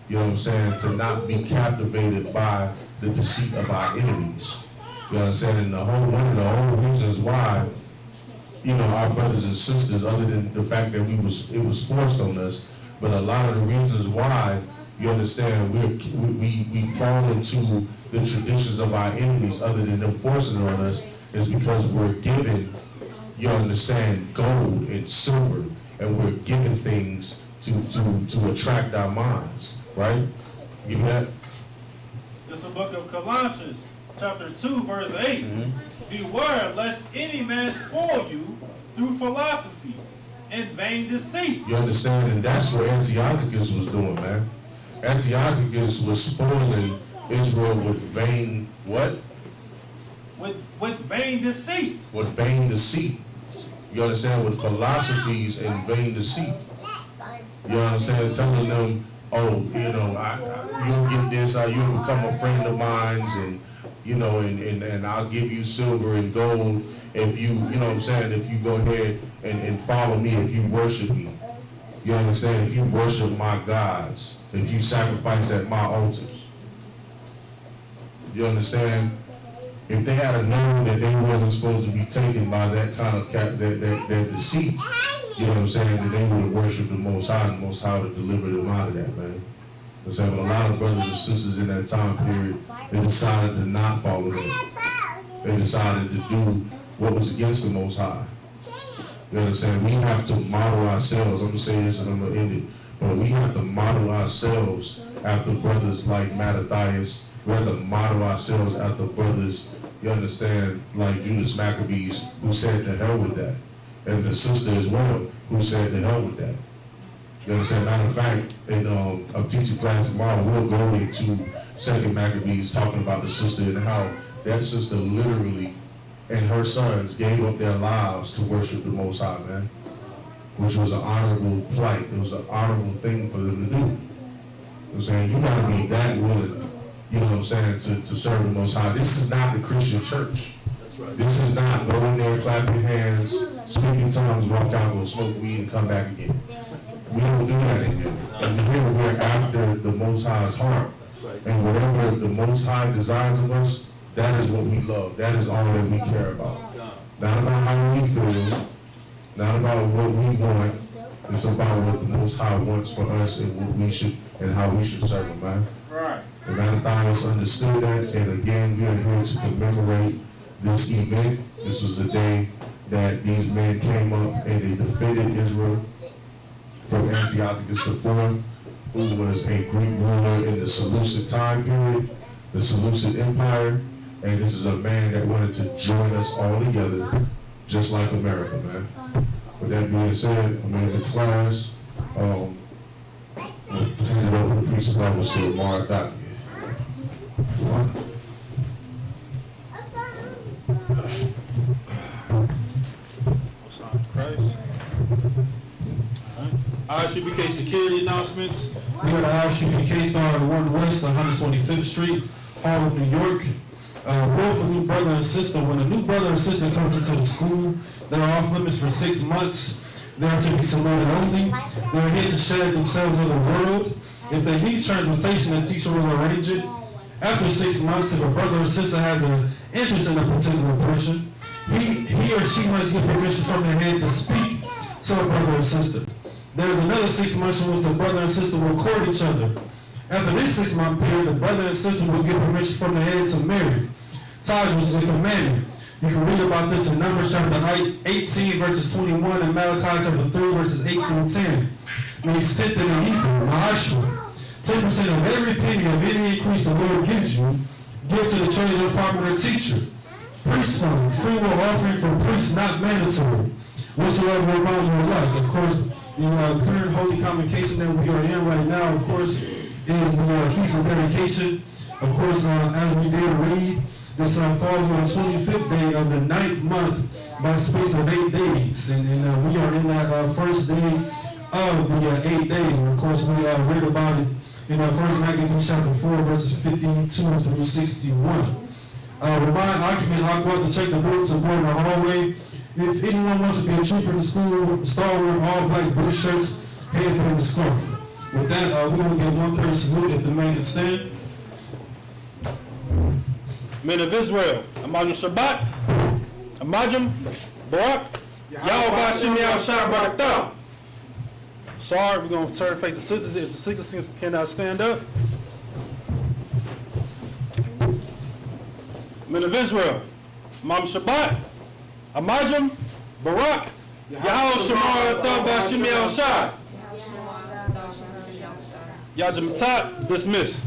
you know what I'm saying, to not be captivated by the deceit of our enemies. You know what I'm saying? And one of the whole reasons why, you know, our brothers and sisters, other than the fact that it was forced on us, but a lot of the reasons why, you understand, we fall into the traditions of our enemies, other than them forcing it on us, is because we're given, you understand, gold and silver, and we're given things to attract our minds, right? Give me that. It's the book of Colossians, chapter 2, verse 8. Beware lest any man spoil you through philosophy and vain deceit. You understand? And that's what Antiochus was doing, man. Antiochus was spoiling Israel with vain, what? With vain deceit. With vain deceit. You understand? With philosophies and vain deceit. You know what I'm saying? Telling them, oh, you know, you'll get this, you'll become a friend of mine, and, you know, and I'll give you silver and gold if you know what I'm saying, if you go ahead and follow me, if you worship me. You understand? If you worship my gods, if you sacrifice at my altars. You understand? If they had known that they wasn't supposed to be taken by that kind of that deceit, you know what I'm saying, that they would have worshipped the Most High, and the Most High would deliver them out of that, man. I'm saying, but a lot of brothers and sisters in that time period, they decided to not follow them. They decided to do what was against the Most High. You understand? We have to model ourselves. I'm going to say this and I'm going to end it. But we have to model ourselves after brothers like Mattathias. We have to model ourselves after brothers, you understand, like Judas Maccabees, who said to hell with that. And the sister as well, who said to hell with that. You understand? Matter of fact, in a teaching class tomorrow, we'll go into 2 Maccabees talking about the sister and how that sister literally and her sons gave up their lives to worship the Most High, man. Which was an honorable plight. It was an honorable thing for them to do. You know what I'm saying? You gotta be that willing, you know what I'm saying, to serve the Most High. This is not the Christian church. That's right. This is not go in there, clap your hands, speak in tongues, walk out, go smoke weed, and come back again. We don't do that in here. And here we're after the Most High's heart. And whatever the Most High desires of us, that is what we love. That is all that we care about. Not about how we feel, not about what we want. It's about what the Most High wants for us and what we should and how we should serve Him, man. Right. And Mattathias understood that, and again, we are here to commemorate this event. This was the day that these men came up and they defeated Israel from Antiochus IV, who was a Greek ruler in the Seleucid time period, the Seleucid Empire. And this is a man that wanted to join us all together, just like America, man. With that being said, I'm in the class. Hand it over to the priest's officer, Mark Dockett. Christ. RSUPK security announcements. We got an RSUPK star on 1 West, 125th Street, Harlem, New York. Rule for new brother and sister. When a new brother and sister comes into the school, they are off limits for 6 months. They are to be saluted only. They are here to share themselves with the world. If they need transportation, the teacher will arrange it. After 6 months, if a brother or sister has an interest in a particular person, he or she must get permission from the head to speak to a brother or sister. There is another 6 months in which the brother and sister will court each other. After this 6 month period, the brother and sister will get permission from the head to marry. Ties, which is a commandment. You can read about this in Numbers chapter 18, verses 21, and Malachi chapter 3, verses 8 through 10. Means extended in Hebrew, Mahashua. 10% of every penny of any increase the Lord gives you, give to the treasurer, proper teacher. Priest fund, free will offering for priests, not mandatory. Whatsoever amount you would like. Of course, the current Holy Convocation that we are in right now, of course, is the Feast of Dedication. Of course, as we did read, this falls on the 25th day of the 9th month by space of 8 days. And we are in that first day of the 8 days. And of course, we read about it in 1 Maccabees chapter 4, verses 52 through 61. Remind occupant, I'll go out to check the books and go in the hallway. If anyone wants to be a trooper in the school, start wearing all black blue shirts, headband and scarf. With that, we're going to give one courtesy salute at the man can stand. Men of Israel, Amajim Shabbat, Amajim, Barak, Yahweh Bashim Yahushua Barakah. Sorry, we're going to turn face the sisters if the sisters cannot stand up. Men of Israel, Amajim Shabbat, Amajim, Barak, Yahweh Shemar Bashim Yahushua. Yajim Tat, dismissed.